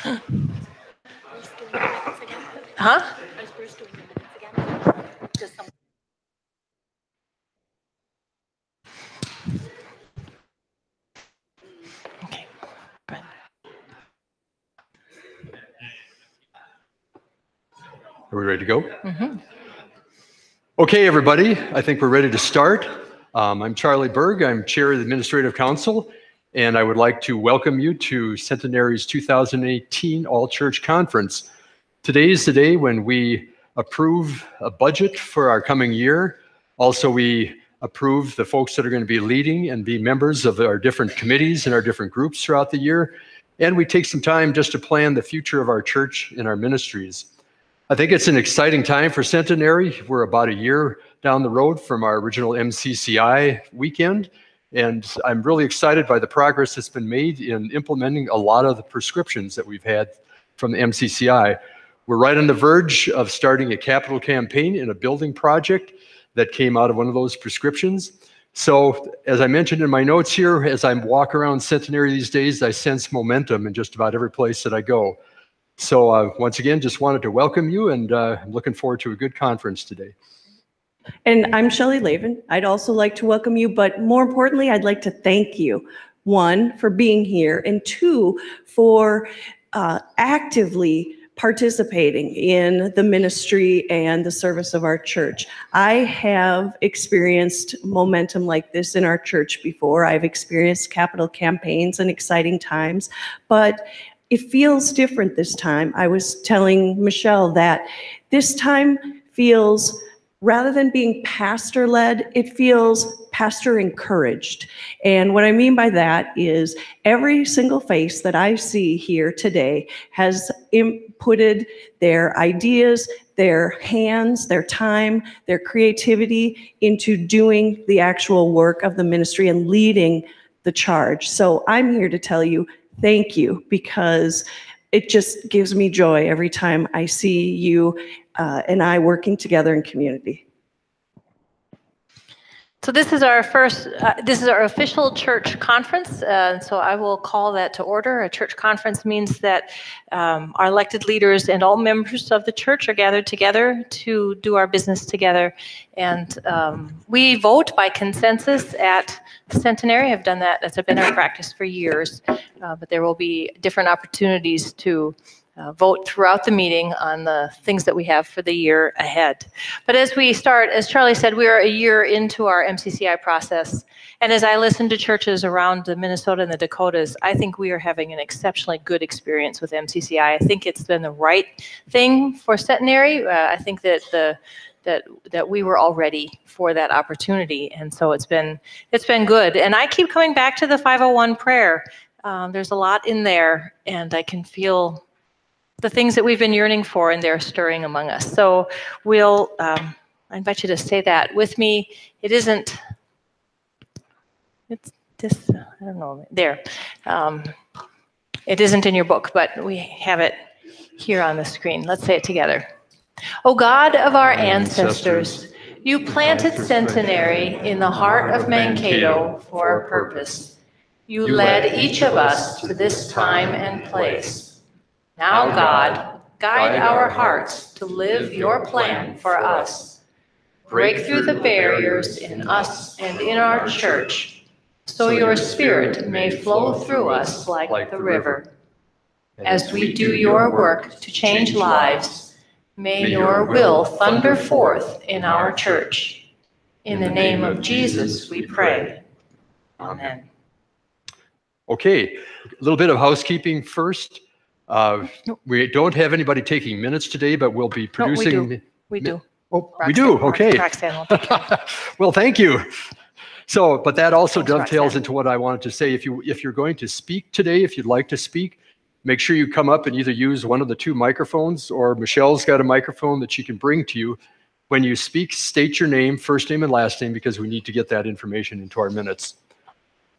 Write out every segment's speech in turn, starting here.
Huh? Okay. Are we ready to go? Okay, everybody, I think we're ready to start. I'm Charlie Berg. I'm Chair of the Administrative Council, and I would like to welcome you to Centenary's 2018 All-Church Conference. Today is the day when we approve a budget for our coming year. Also, we approve the folks that are going to be leading and be members of our different committees and our different groups throughout the year. And we take some time just to plan the future of our church and our ministries. I think it's an exciting time for Centenary. We're about a year down the road from our original MCCI weekend, and I'm really excited by the progress that's been made in implementing a lot of the prescriptions that we've had from the MCCI. We're right on the verge of starting a capital campaign in a building project that came out of one of those prescriptions. So, as I mentioned in my notes here, as I walk around Centenary these days, I sense momentum in just about every place that I go. So once again, just wanted to welcome you, and I'm looking forward to a good conference today. And I'm Shelley Lavin. I'd also like to welcome you, but more importantly, I'd like to thank you, one, for being here, and two, for actively participating in the ministry and the service of our church. I have experienced momentum like this in our church before. I've experienced capital campaigns and exciting times, but it feels different this time. I was telling Michelle that this time feels, rather than being pastor-led, it feels pastor-encouraged. And what I mean by that is every single face that I see here today has inputted their ideas, their hands, their time, their creativity into doing the actual work of the ministry and leading the charge. So I'm here to tell you, thank you, because it just gives me joy every time I see you and I working together in community. So this is our official church conference, so I will call that to order. A church conference means that our elected leaders and all members of the church are gathered together to do our business together. And we vote by consensus at Centenary. I've done that. That's been our practice for years. But there will be different opportunities to vote throughout the meeting on the things that we have for the year ahead. But as we start, as Charlie said, we are a year into our MCCI process. And as I listen to churches around the Minnesota and the Dakotas, I think we are having an exceptionally good experience with MCCI. I think it's been the right thing for Centenary. I think that that we were all ready for that opportunity. And so it's been good. And I keep coming back to the 501 prayer. There's a lot in there, and I can feel the things that we've been yearning for, and they're stirring among us. So I invite you to say that with me. It's this, I don't know, there. It isn't in your book, but we have it here on the screen. Let's say it together. O God of our ancestors, you planted Centenary in the heart of Mankato for a purpose. You led each of us to this time and place. Now, God, guide our hearts to live your plan for us. Break through the barriers in us and in our church, so your Spirit may flow through us like the river. As we do your work to change lives, may your will thunder forth in our church. In the name of Jesus, we pray. Amen. Okay, a little bit of housekeeping first. We don't have anybody taking minutes today, but we'll be producing. No, we do. Oh, we do. Okay. Well, thank you. So, but that also dovetails into what I wanted to say. If you're going to speak today, if you'd like to speak, make sure you come up and either use one of the two microphones, or Michelle's got a microphone that she can bring to you. When you speak, state your name, first name and last name, because we need to get that information into our minutes.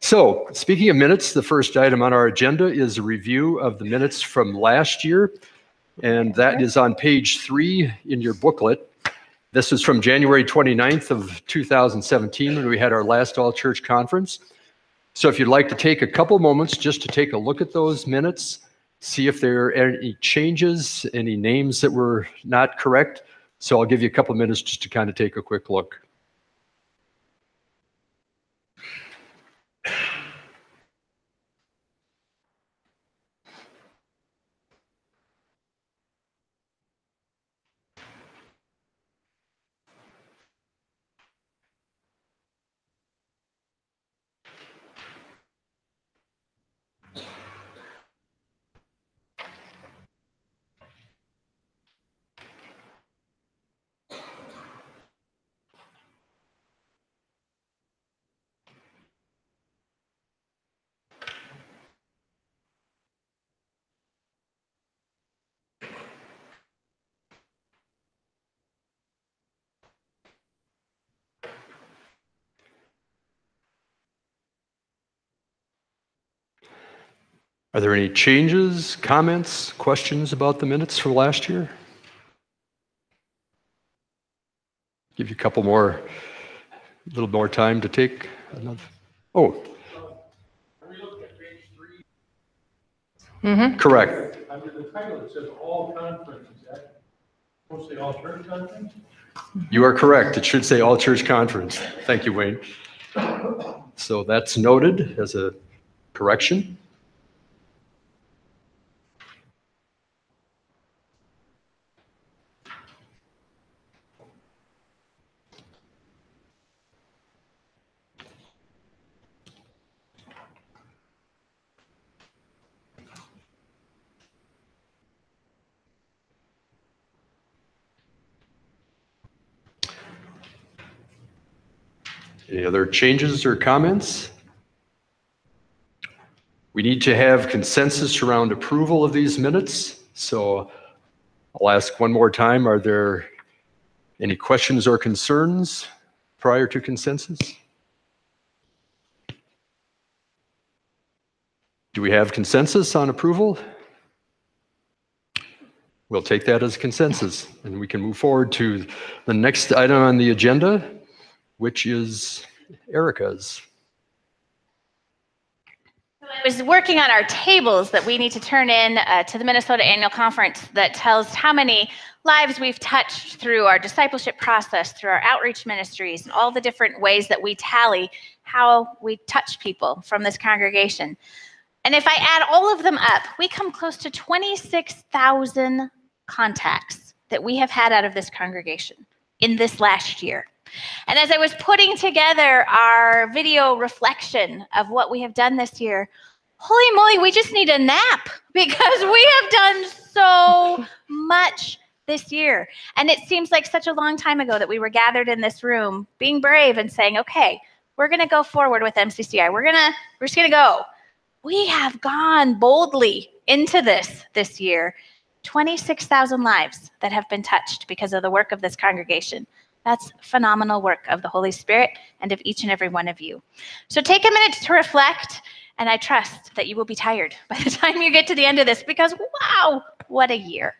So, speaking of minutes, the first item on our agenda is a review of the minutes from last year, and that is on page 3 in your booklet. This is from January 29th of 2017, when we had our last all-church conference. So if you'd like to take a couple moments just to take a look at those minutes, see if there are any changes, any names that were not correct. So I'll give you a couple minutes just to kind of take a quick look. Are there any changes, comments, questions about the minutes from last year? Give you a couple more, a little more time to take another. Oh. Correct. Under the title, it says all conference. Is that supposed to say all church conference? You are correct. It should say all church conference. Thank you, Wayne. So that's noted as a correction. Any other changes or comments? We need to have consensus around approval of these minutes. So I'll ask one more time, are there any questions or concerns prior to consensus? Do we have consensus on approval? We'll take that as consensus, and we can move forward to the next item on the agenda, which is Erica's. I was working on our tables that we need to turn in to the Minnesota Annual Conference that tells how many lives we've touched through our discipleship process, through our outreach ministries, and all the different ways that we tally how we touch people from this congregation. And if I add all of them up, we come close to 26,000 contacts that we have had out of this congregation in this last year. And as I was putting together our video reflection of what we have done this year, holy moly, we just need a nap because we have done so much this year. And it seems like such a long time ago that we were gathered in this room being brave and saying, okay, we're going to go forward with MCCI. We're just going to go. We have gone boldly into this year. 26,000 lives that have been touched because of the work of this congregation. That's phenomenal work of the Holy Spirit and of each and every one of you. So take a minute to reflect, and I trust that you will be tired by the time you get to the end of this because, wow, what a year.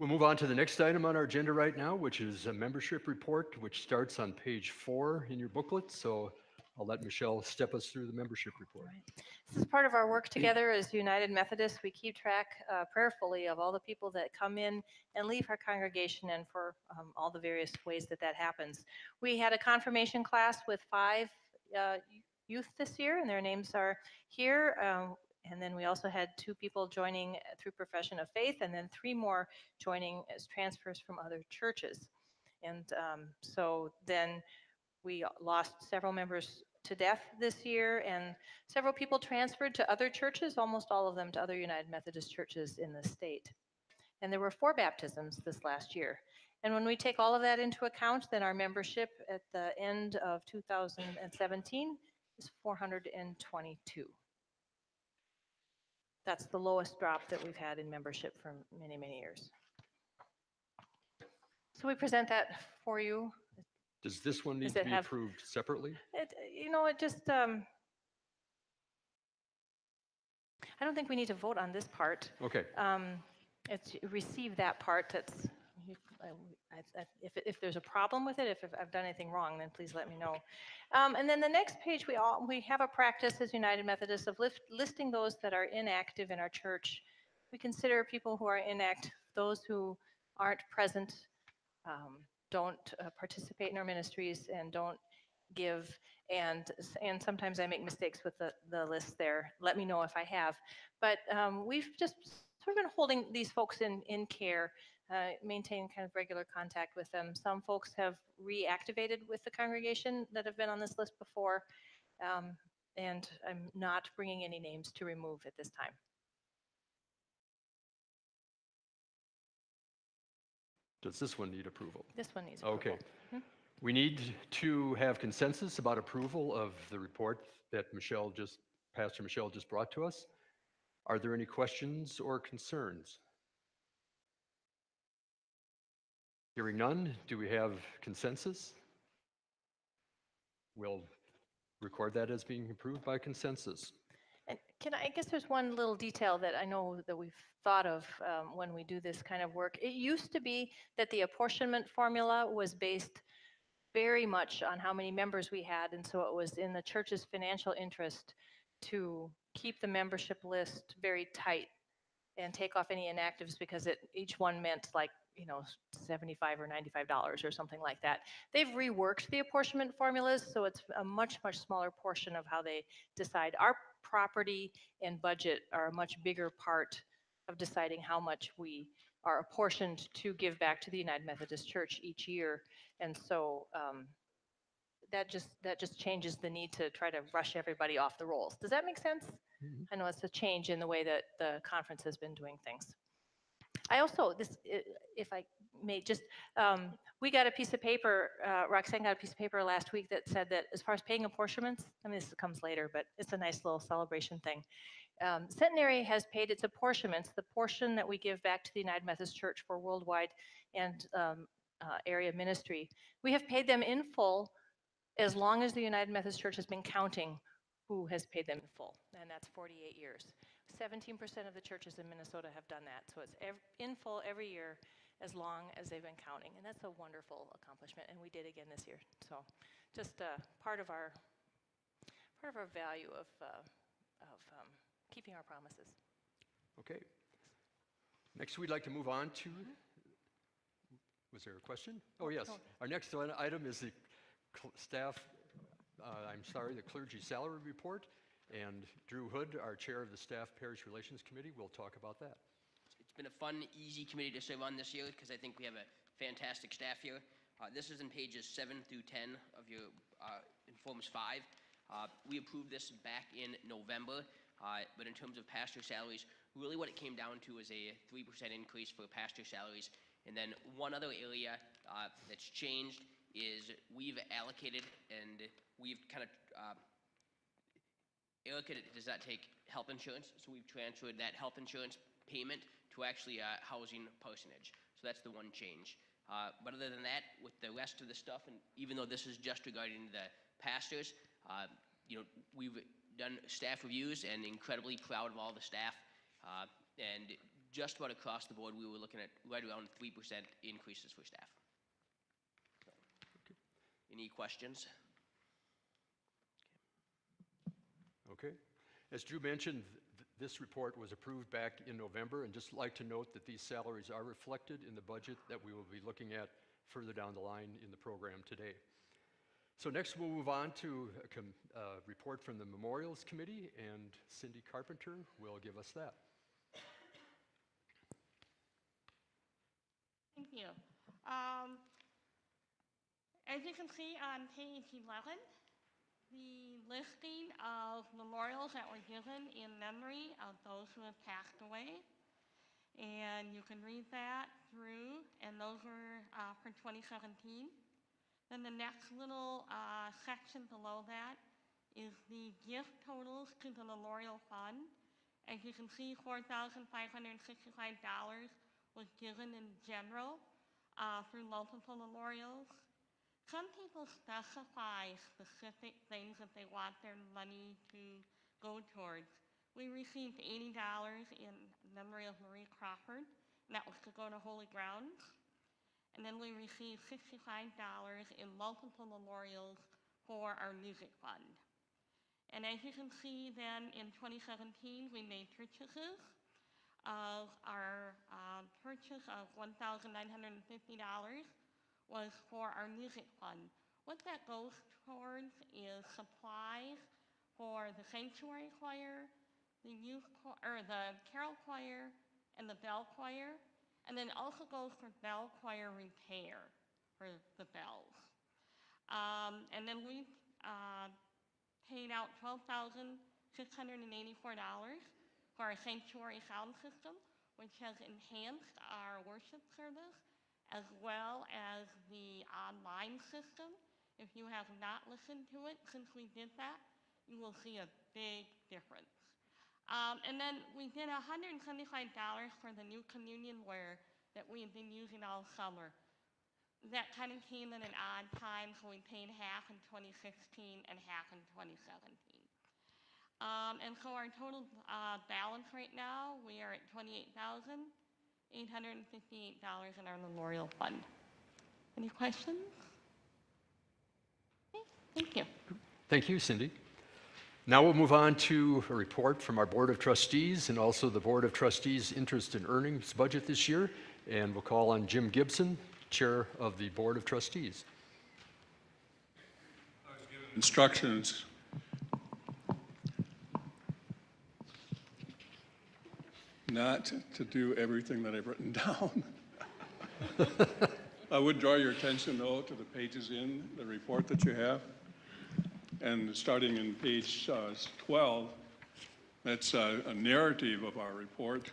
We'll move on to the next item on our agenda right now, which is a membership report, which starts on page 4 in your booklet. So I'll let Michelle step us through the membership report. Right. This is part of our work together as United Methodists. We keep track prayerfully of all the people that come in and leave our congregation, and for all the various ways that that happens. We had a confirmation class with 5 youth this year, and their names are here. And then we also had 2 people joining through profession of faith, and then 3 more joining as transfers from other churches. And so then we lost several members to death this year, and several people transferred to other churches, almost all of them to other United Methodist churches in the state. And there were 4 baptisms this last year. And when we take all of that into account, then our membership at the end of 2017 is 422. That's the lowest drop that we've had in membership for many, many years. So we present that for you. Does this one need Does to it be have- approved separately? It just, I don't think we need to vote on this part. Okay. It's receive that part. That's, if there's a problem with it, if I've done anything wrong, then please let me know. And then the next page, we have a practice as United Methodists of listing those that are inactive in our church. We consider people who are inactive those who aren't present, don't participate in our ministries, and don't give, and sometimes I make mistakes with the list there. Let me know if I have. But we've just sort of been holding these folks in care, maintaining kind of regular contact with them. Some folks have reactivated with the congregation that have been on this list before, and I'm not bringing any names to remove at this time. Does this one need approval? This one needs approval. Okay. We need to have consensus about approval of the report that Pastor Michelle just brought to us. Are there any questions or concerns? Hearing none, do we have consensus? We'll record that as being approved by consensus. And I guess there's one little detail that I know that we've thought of when we do this kind of work. It used to be that the apportionment formula was based very much on how many members we had, and so it was in the church's financial interest to keep the membership list very tight and take off any inactives, because each one meant like, $75 or $95 or something like that. They've reworked the apportionment formulas, so it's a much, much smaller portion of how they decide. Our property and budget are a much bigger part of deciding how much we are apportioned to give back to the United Methodist Church each year. And so that just changes the need to try to rush everybody off the rolls. Does that make sense? Mm-hmm. I know it's a change in the way that the conference has been doing things. I also, if I may, just, we got a piece of paper, Roxanne got a piece of paper last week that said that as far as paying apportionments, I mean, this comes later, but it's a nice little celebration thing. Centenary has paid its apportionments, the portion that we give back to the United Methodist Church for worldwide and area ministry. We have paid them in full as long as the United Methodist Church has been counting who has paid them in full, and that's 48 years. 17% of the churches in Minnesota have done that, so it's in full every year as long as they've been counting, and that's a wonderful accomplishment, and we did again this year. So just part of our value of keeping our promises. Okay. Next, we'd like to move on to, was there a question? Oh, yes. No. Our next item is the the clergy salary report, and Drew Hood, our chair of the Staff Parish Relations Committee, will talk about that. It's been a fun, easy committee to serve on this year because I think we have a fantastic staff here. This is in pages 7 through 10 of your in Forms 5. We approved this back in November, but in terms of pastor salaries, really what it came down to is a 3% increase for pastor salaries. And then one other area that's changed is we've allocated, and we've kind of allocated does not take health insurance, so we've transferred that health insurance payment to actually a housing percentage. So that's the one change. But other than that, with the rest of the stuff, and even though this is just regarding the pastors, we've done staff reviews and incredibly proud of all the staff. And just about across the board, we were looking at right around 3% increases for staff. So, any questions? Okay. As Drew mentioned, this report was approved back in November, and just like to note that these salaries are reflected in the budget that we will be looking at further down the line in the program today. So next we'll move on to a report from the Memorials Committee, and Cindy Carpenter will give us that. Thank you. As you can see on page 11, the listing of memorials that were given in memory of those who have passed away. And you can read that through, and those were for 2017. Then the next little section below that is the gift totals to the Memorial Fund. As you can see, $4,565 was given in general through multiple memorials. Some people specify specific things that they want their money to go towards. We received $80 in memory of Marie Crawford, and that was to go to Holy Grounds. And then we received $65 in multiple memorials for our music fund. And as you can see then in 2017, we made purchases of our purchase of $1,950 was for our music fund. What that goes towards is supplies for the sanctuary choir, the the carol choir, and the bell choir, and then also goes for bell choir repair for the bells. And then we paid out $12,684 for our sanctuary sound system, which has enhanced our worship service, as well as the online system. If you have not listened to it since we did that, you will see a big difference. And then we did $175 for the new communion ware that we've been using all summer. That kind of came in an odd time, so we paid half in 2016 and half in 2017. And so our total balance right now, we are at $28,858 in our memorial fund. Any questions? Okay, thank you. Thank you, Cindy. Now we'll move on to a report from our Board of Trustees and also the Board of Trustees interest and earnings budget this year. And we'll call on Jim Gibson, Chair of the Board of Trustees. I was given instructions not to do everything that I've written down. I would draw your attention, though, to the pages in the report that you have. And starting in page 12, that's a narrative of our report.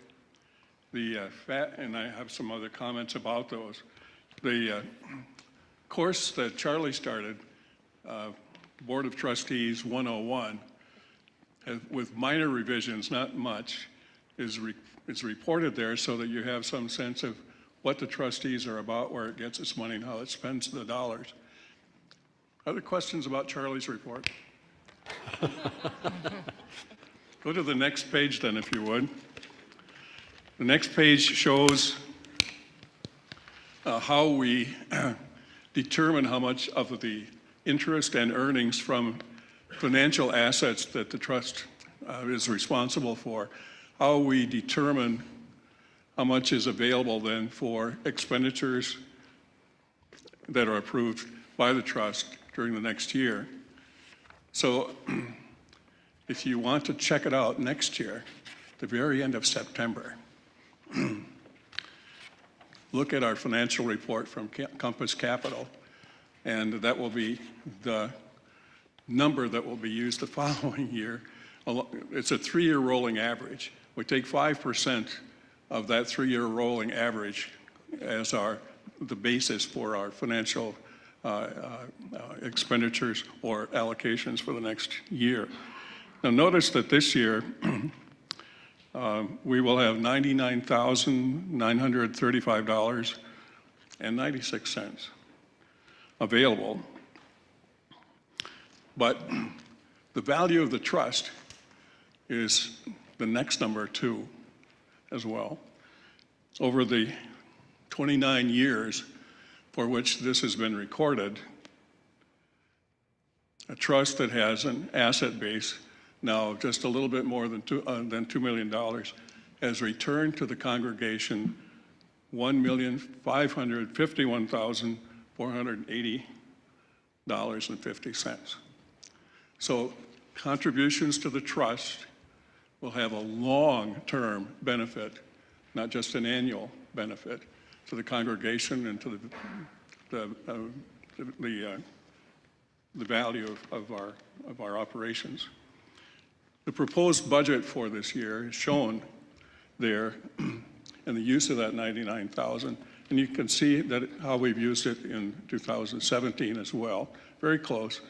And I have some other comments about those. The course that Charlie started, Board of Trustees 101, with minor revisions, not much, is reported there so that you have some sense of what the trustees are about, where it gets its money, and how it spends the dollars. Other questions about Charlie's report? Go to the next page then, if you would. The next page shows how we determine how much of the interest and earnings from financial assets that the trust is responsible for, how we determine how much is available then for expenditures that are approved by the trust during the next year. So if you want to check it out next year, the very end of September, look at our financial report from Compass Capital, and that will be the number that will be used the following year. It's a 3-year rolling average. We take 5% of that 3-year rolling average as the basis for our financial expenditures or allocations for the next year. Now notice that this year we will have $99,935.96 available, but the value of the trust is the next number 2 as well. over the 29 years for which this has been recorded, a trust that has an asset base now just a little bit more than $2 million has returned to the congregation $1,551,480.50. So contributions to the trust will have a long-term benefit, not just an annual benefit, to the congregation and to the value of our operations. The proposed budget for this year is shown there, and the use of that $99,000, and you can see that how we've used it in 2017 as well, very close.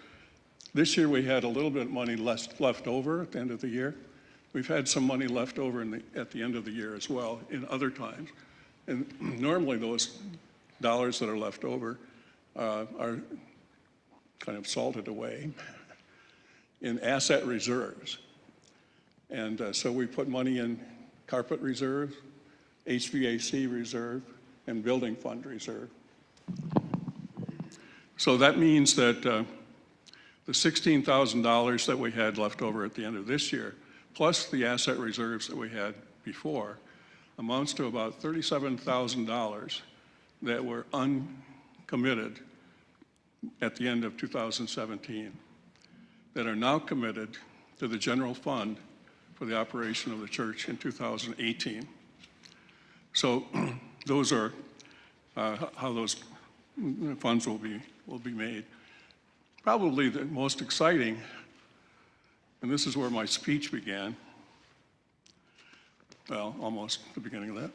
This year we had a little bit of money left over at the end of the year. We've had some money left over at the end of the year as well in other times. And normally those dollars that are left over are kind of salted away in asset reserves. And so we put money in carpet reserve, HVAC reserve, and building fund reserve. So that means that the $16,000 that we had left over at the end of this year, plus the asset reserves that we had before, amounts to about $37,000 that were uncommitted at the end of 2017 that are now committed to the general fund for the operation of the church in 2018. So those are how those funds will be made. Probably the most exciting, and this is where my speech began, well, almost the beginning of that.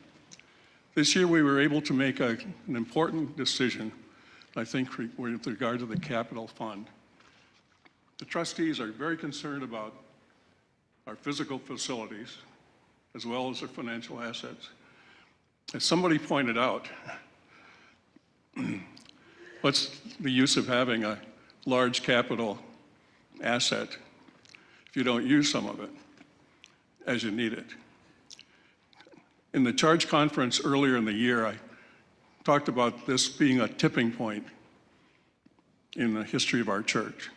This year we were able to make an important decision, I think, with regard to the capital fund. The trustees are very concerned about our physical facilities as well as our financial assets. As somebody pointed out, what's the use of having a large capital asset if you don't use some of it as you need it? In the charge conference earlier in the year, I talked about this being a tipping point in the history of our church.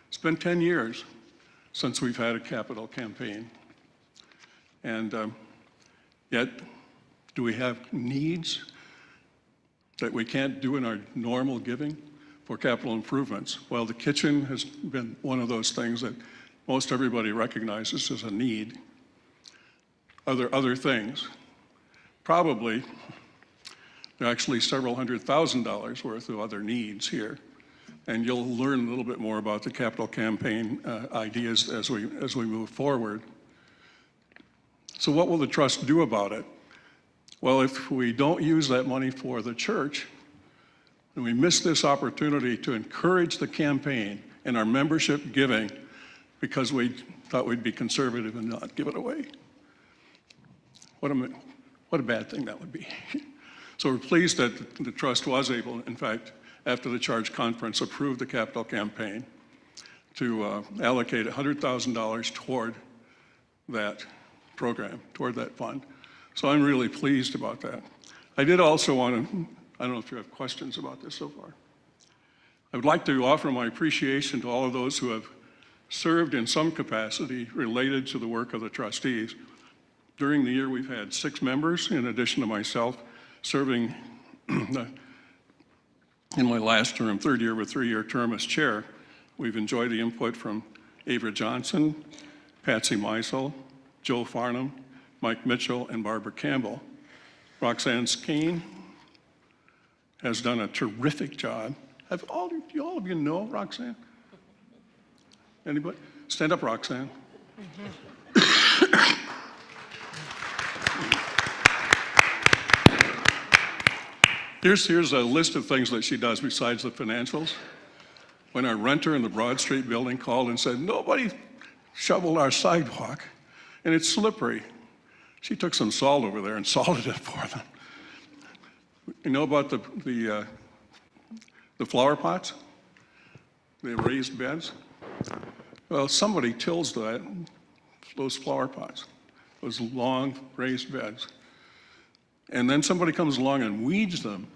It's been 10 years since we've had a capital campaign. And yet, do we have needs that we can't do in our normal giving for capital improvements? Well, the kitchen has been one of those things that most everybody recognizes as a need. Are there other things? Probably, there are actually several $100,000 worth of other needs here. And you'll learn a little bit more about the capital campaign ideas as we move forward. So what will the trust do about it? Well, if we don't use that money for the church, then we miss this opportunity to encourage the campaign and our membership giving because we thought we'd be conservative and not give it away. What a bad thing that would be. So we're pleased that the trust was able, in fact, after the charge conference, approved the capital campaign to allocate $100,000 toward that program, toward that fund. So I'm really pleased about that. I did also want to, I don't know if you have questions about this so far. I would like to offer my appreciation to all of those who have served in some capacity related to the work of the trustees. During the year, we've had 6 members, in addition to myself, serving in my last term, third year of a 3-year term as chair. We've enjoyed the input from Avra Johnson, Patsy Meisel, Joe Farnham, Mike Mitchell, and Barbara Campbell. Roxanne Skeen has done a terrific job. Do all of you know Roxanne? Anybody? Stand up, Roxanne. Here's a list of things that she does besides the financials. When our renter in the Broad Street building called and said, nobody shoveled our sidewalk and it's slippery, she took some salt over there and salted it for them. You know about the flower pots? The raised beds? Well, somebody tills those flower pots, those long raised beds. and then somebody comes along and weeds them,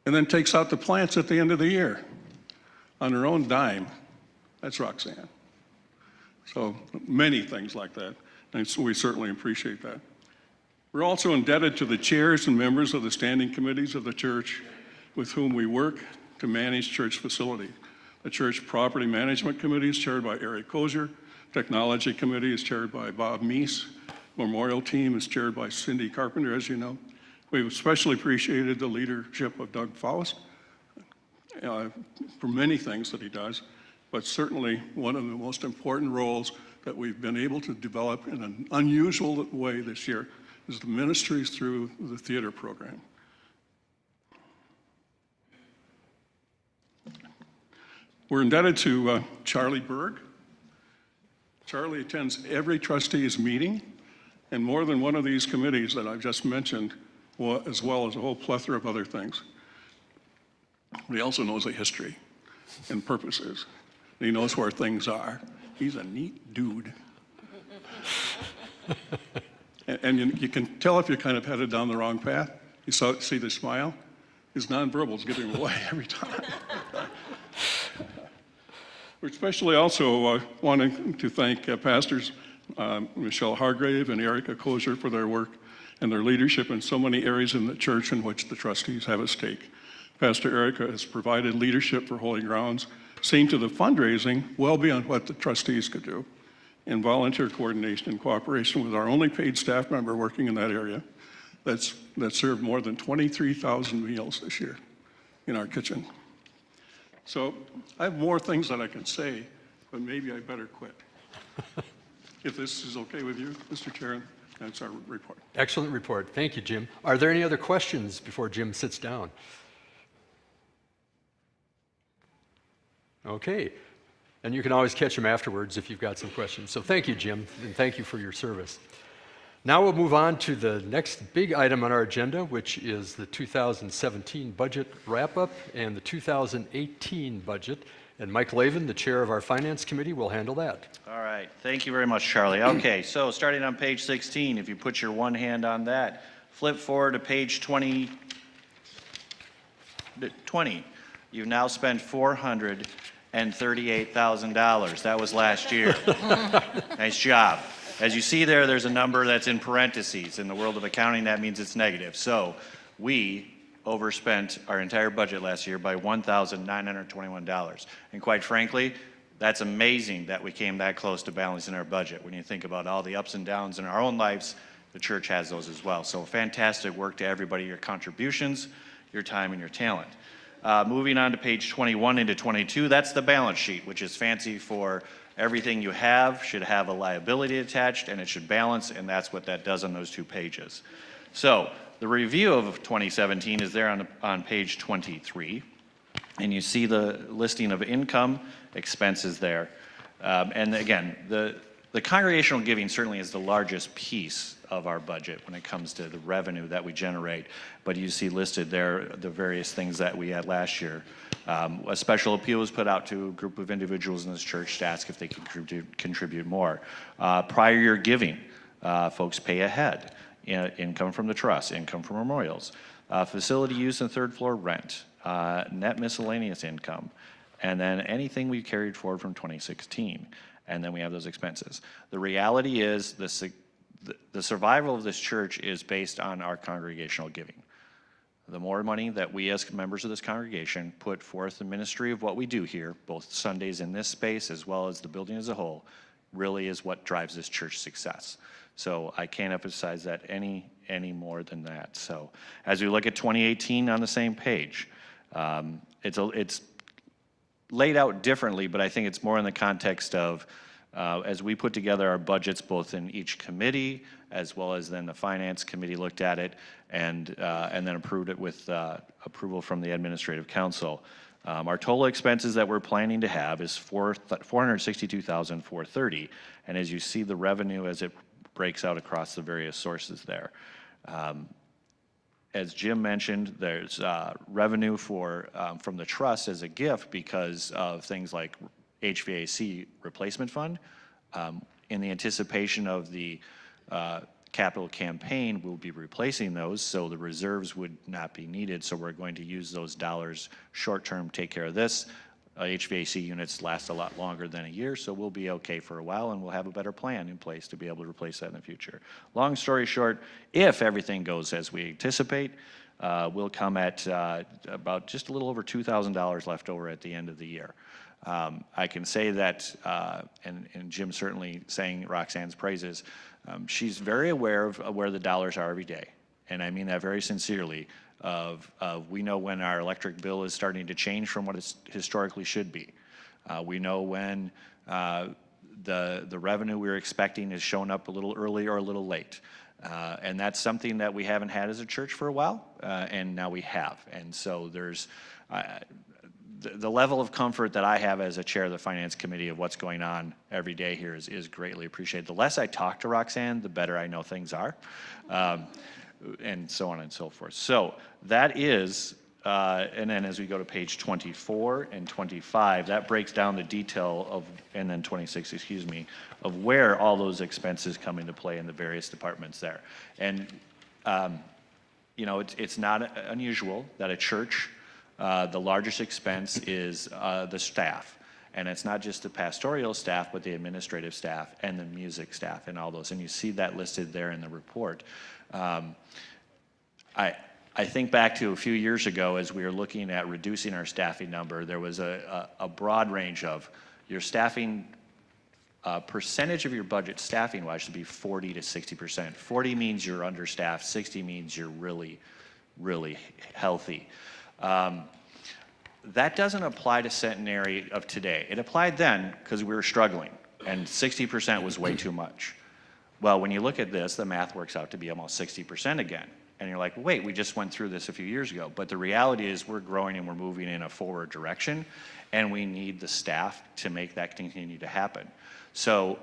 and then takes out the plants at the end of the year on her own dime, that's Roxanne. So many things like that, and so we certainly appreciate that. We're also indebted to the chairs and members of the standing committees of the church with whom we work to manage church facility. The Church Property Management Committee is chaired by Eric Kozier. Technology Committee is chaired by Bob Meese. Memorial Team is chaired by Cindy Carpenter, as you know. We've especially appreciated the leadership of Doug Faust for many things that he does, but certainly one of the most important roles that we've been able to develop in an unusual way this year is the ministries through the theater program. We're indebted to Charlie Berg. Charlie attends every trustee's meeting and more than one of these committees that I've just mentioned, as well as a whole plethora of other things. But he also knows the history and purposes. And he knows where things are. He's a neat dude. And you can tell if you're kind of headed down the wrong path. You see the smile? His nonverbal is giving away every time. We're especially also wanting to thank pastors Michelle Hargrave and Erica Kozier for their work and their leadership in so many areas in the church in which the trustees have a stake. Pastor Erica has provided leadership for Holy Grounds, seen to the fundraising well beyond what the trustees could do, in volunteer coordination and cooperation with our only paid staff member working in that area that served more than 23,000 meals this year in our kitchen. So I have more things that I can say, but maybe I better quit. If this is okay with you, Mr. Chair, that's our report. Excellent report. Thank you, Jim. Are there any other questions before Jim sits down? Okay. And you can always catch him afterwards if you've got some questions. So thank you, Jim, and thank you for your service. Now we'll move on to the next big item on our agenda, which is the 2017 budget wrap-up and the 2018 budget. And Mike Lavin, the chair of our Finance Committee, will handle that. All right. Thank you very much, Charlie. Okay, so starting on page 16, if you put your one hand on that, flip forward to page 20. You've now spent $438,000. That was last year. Nice job. As you see there, there's a number that's in parentheses. In the world of accounting, that means it's negative. So we overspent our entire budget last year by $1,921. And quite frankly, that's amazing that we came that close to balancing our budget. When you think about all the ups and downs in our own lives, the church has those as well. So fantastic work to everybody, your contributions, your time, and your talent. Moving on to page 21 into 22, that's the balance sheet, which is fancy for everything you have should have a liability attached, and it should balance, and that's what that does on those two pages. So the review of 2017 is there on page 23, and you see the listing of income, expenses there. And again, the congregational giving certainly is the largest piece of our budget when it comes to the revenue that we generate, but you see listed there the various things that we had last year. A special appeal was put out to a group of individuals in this church to ask if they could contribute more. Prior year giving, folks pay ahead. Income from the trust, income from memorials, facility use and third floor rent, net miscellaneous income, and then anything we carried forward from 2016. And then we have those expenses. The reality is the survival of this church is based on our congregational giving. The more money that we as members of this congregation put forth the ministry of what we do here, both Sundays in this space as well as the building as a whole, really is what drives this church success. So I can't emphasize that any more than that. So as we look at 2018 on the same page, it's laid out differently, but I think it's more in the context of as we put together our budgets, both in each committee as well as then the finance committee looked at it and then approved it with approval from the administrative council. Our total expenses that we're planning to have is $462,430, and as you see the revenue as it breaks out across the various sources there. As Jim mentioned, there's revenue from the trust as a gift because of things like HVAC replacement fund in the anticipation of the capital campaign, we'll be replacing those, so the reserves would not be needed. So we're going to use those dollars short-term, take care of this. HVAC units last a lot longer than a year, so we'll be okay for a while, and we'll have a better plan in place to be able to replace that in the future. Long story short, if everything goes as we anticipate, we'll come at about just a little over $2,000 left over at the end of the year. I can say that, and Jim certainly sang Roxanne's praises, she's very aware of where the dollars are every day, and I mean that very sincerely. We know when our electric bill is starting to change from what it historically should be. We know when the revenue we're expecting is showing up a little early or a little late. And that's something that we haven't had as a church for a while, and now we have. And so there's the level of comfort that I have as a chair of the Finance Committee of what's going on every day here is greatly appreciated. The less I talk to Roxanne, the better I know things are. And so on and so forth. So that is, and then as we go to page 24 and 25, that breaks down the detail of, and then 26, excuse me, of where all those expenses come into play in the various departments there. And, you know, it's not unusual that a church, the largest expense is the staff. And it's not just the pastoral staff, but the administrative staff and the music staff and all those. And you see that listed there in the report. I think back to a few years ago as we were looking at reducing our staffing number, there was a broad range of your staffing, percentage of your budget staffing-wise should be 40 to 60%. 40 means you're understaffed, 60 means you're really, really healthy. That doesn't apply to Centenary of today. It applied then because we were struggling, and 60% was way too much. Well, when you look at this, the math works out to be almost 60% again. And you're like, wait, we just went through this a few years ago. But the reality is we're growing and we're moving in a forward direction, and we need the staff to make that continue to happen. So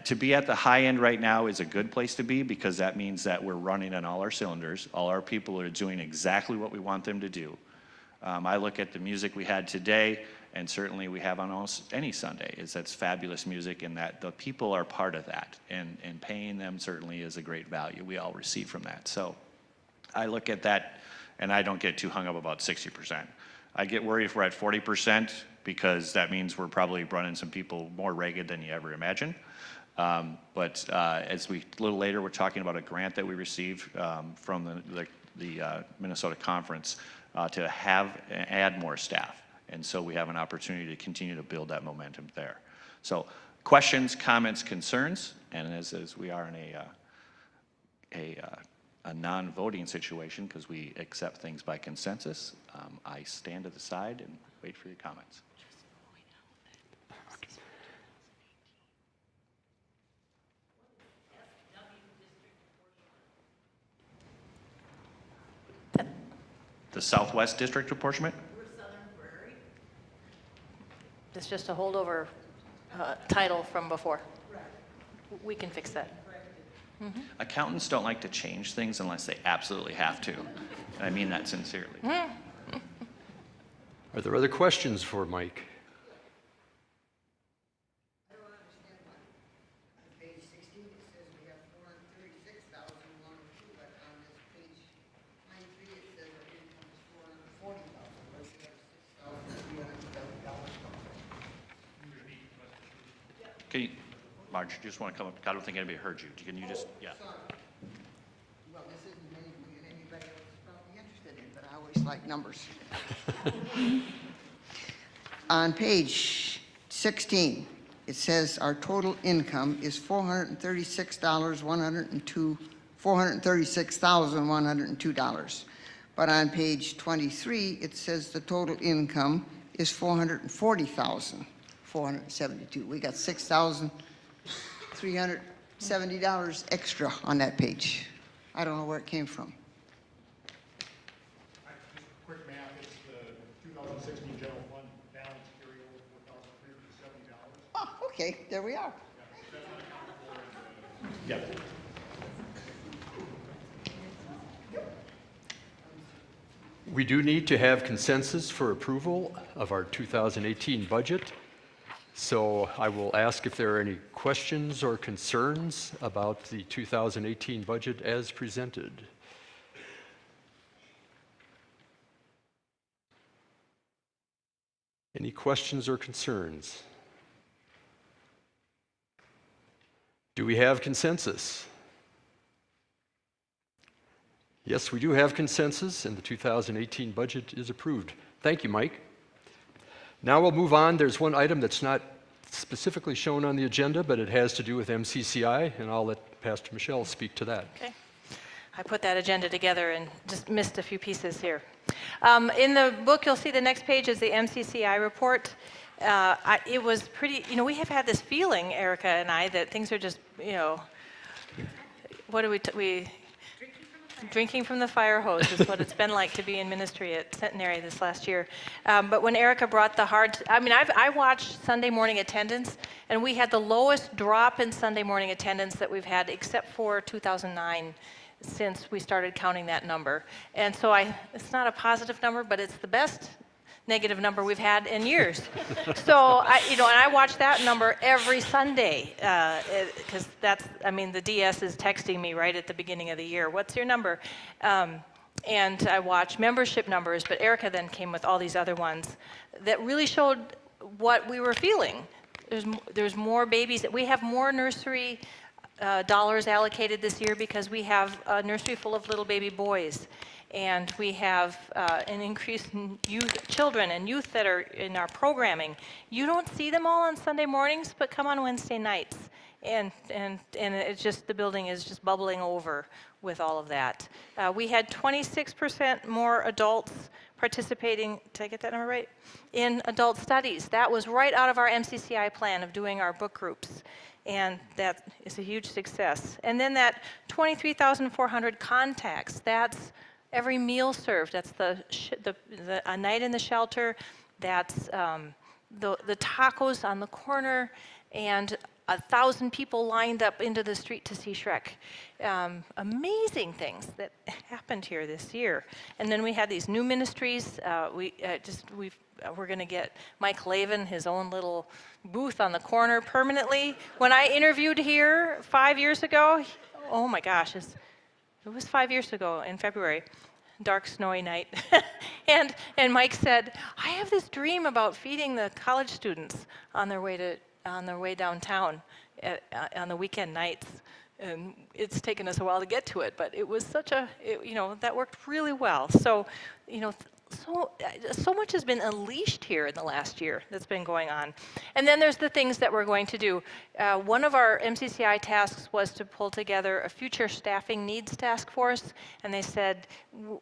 to be at the high end right now is a good place to be, because that means that we're running on all our cylinders. All our people are doing exactly what we want them to do. I look at the music we had today, and certainly we have on almost any Sunday, that's fabulous music, and that the people are part of that, and paying them certainly is a great value we all receive from that. So I look at that, and I don't get too hung up about 60%. I get worried if we're at 40%, because that means we're probably running some people more ragged than you ever imagined. But as a little later, we're talking about a grant that we received from the Minnesota Conference to add more staff. And so we have an opportunity to continue to build that momentum there. So questions, comments, concerns, and as we are in a non-voting situation, because we accept things by consensus, I stand to the side and wait for your comments. The Southwest District apportionment? It's just a holdover title from before. We can fix that. Mm-hmm. Accountants don't like to change things unless they absolutely have to. And I mean that sincerely. Are there other questions for Mike? I don't understand why. On page 16, it says we have 436,102, but on this page 93, it says our income is 440,000. Where's the other $6,300? Can you, Marge, you just want to come up? I don't think anybody heard you. Can you just, yeah. Sorry. Well, this isn't anything that anybody else is probably interested in, but I always like numbers. On page 16, it says our total income is $436,102. But on page 23, it says the total income is $440,472. We got $6,370 extra on that page. I don't know where it came from. Quick math, it's the 2016 general fund balance carryover $4,370. Oh, okay, there we are. Yep. We do need to have consensus for approval of our 2018 budget. So I will ask if there are any questions or concerns about the 2018 budget as presented. Any questions or concerns? Do we have consensus? Yes, we do have consensus, and the 2018 budget is approved. Thank you, Mike. Now we'll move on. There's one item that's not specifically shown on the agenda, but it has to do with MCCI, and I'll let Pastor Michelle speak to that. Okay. I put that agenda together and just missed a few pieces here. In the book, you'll see the next page is the MCCI report. It was pretty, we have had this feeling, Erica and I, that things are just, what do we drinking from the fire hose is what it's been like to be in ministry at Centenary this last year. But when Erica brought I watched Sunday morning attendance, and we had the lowest drop in Sunday morning attendance that we've had except for 2009 since we started counting that number. And so it's not a positive number, but it's the best negative number we've had in years. So and I watch that number every Sunday because the DS is texting me right at the beginning of the year. What's your number? And I watch membership numbers, but Erica then came with all these other ones that really showed what we were feeling. There's more babies. We have more nursery dollars allocated this year because we have a nursery full of little baby boys. And we have an increase in children and youth that are in our programming. You don't see them all on Sunday mornings, but come on Wednesday nights. And it's just, the building is just bubbling over with all of that. We had 26% more adults participating, did I get that number right? In adult studies. That was right out of our MCCI plan of doing our book groups. And that is a huge success. And then that 23,400 contacts, that's every meal served. That's a night in the shelter. That's the tacos on the corner, and 1,000 people lined up into the street to see Shrek. Amazing things that happened here this year. And then we had these new ministries. We're going to get Mike Lavin his own little booth on the corner permanently. When I interviewed here 5 years ago, oh my gosh, it was 5 years ago in February, dark, snowy night. and Mike said, I have this dream about feeding the college students on their way downtown on the weekend nights. And it's taken us a while to get to it, but it was that worked really well. So, so much has been unleashed here in the last year that's been going on. And then there's the things that we're going to do. One of our MCCI tasks was to pull together a future staffing needs task force, and they said,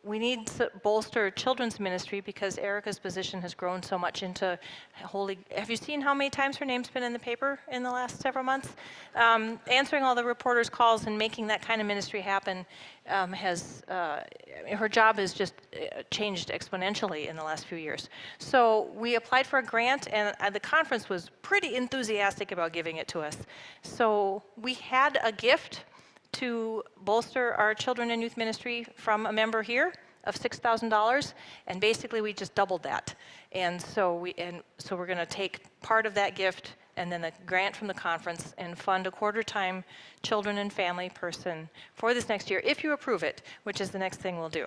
we need to bolster children's ministry because Erica's position has grown so much into have you seen how many times her name's been in the paper in the last several months? Answering all the reporters' calls and making that kind of ministry happen her job has just changed exponentially in the last few years. So we applied for a grant, and the conference was pretty enthusiastic about giving it to us. So we had a gift to bolster our children and youth ministry from a member here of $6,000, and basically we just doubled that. And so we're going to take part of that gift and then a grant from the conference and fund a quarter-time children and family person for this next year, if you approve it, which is the next thing we'll do.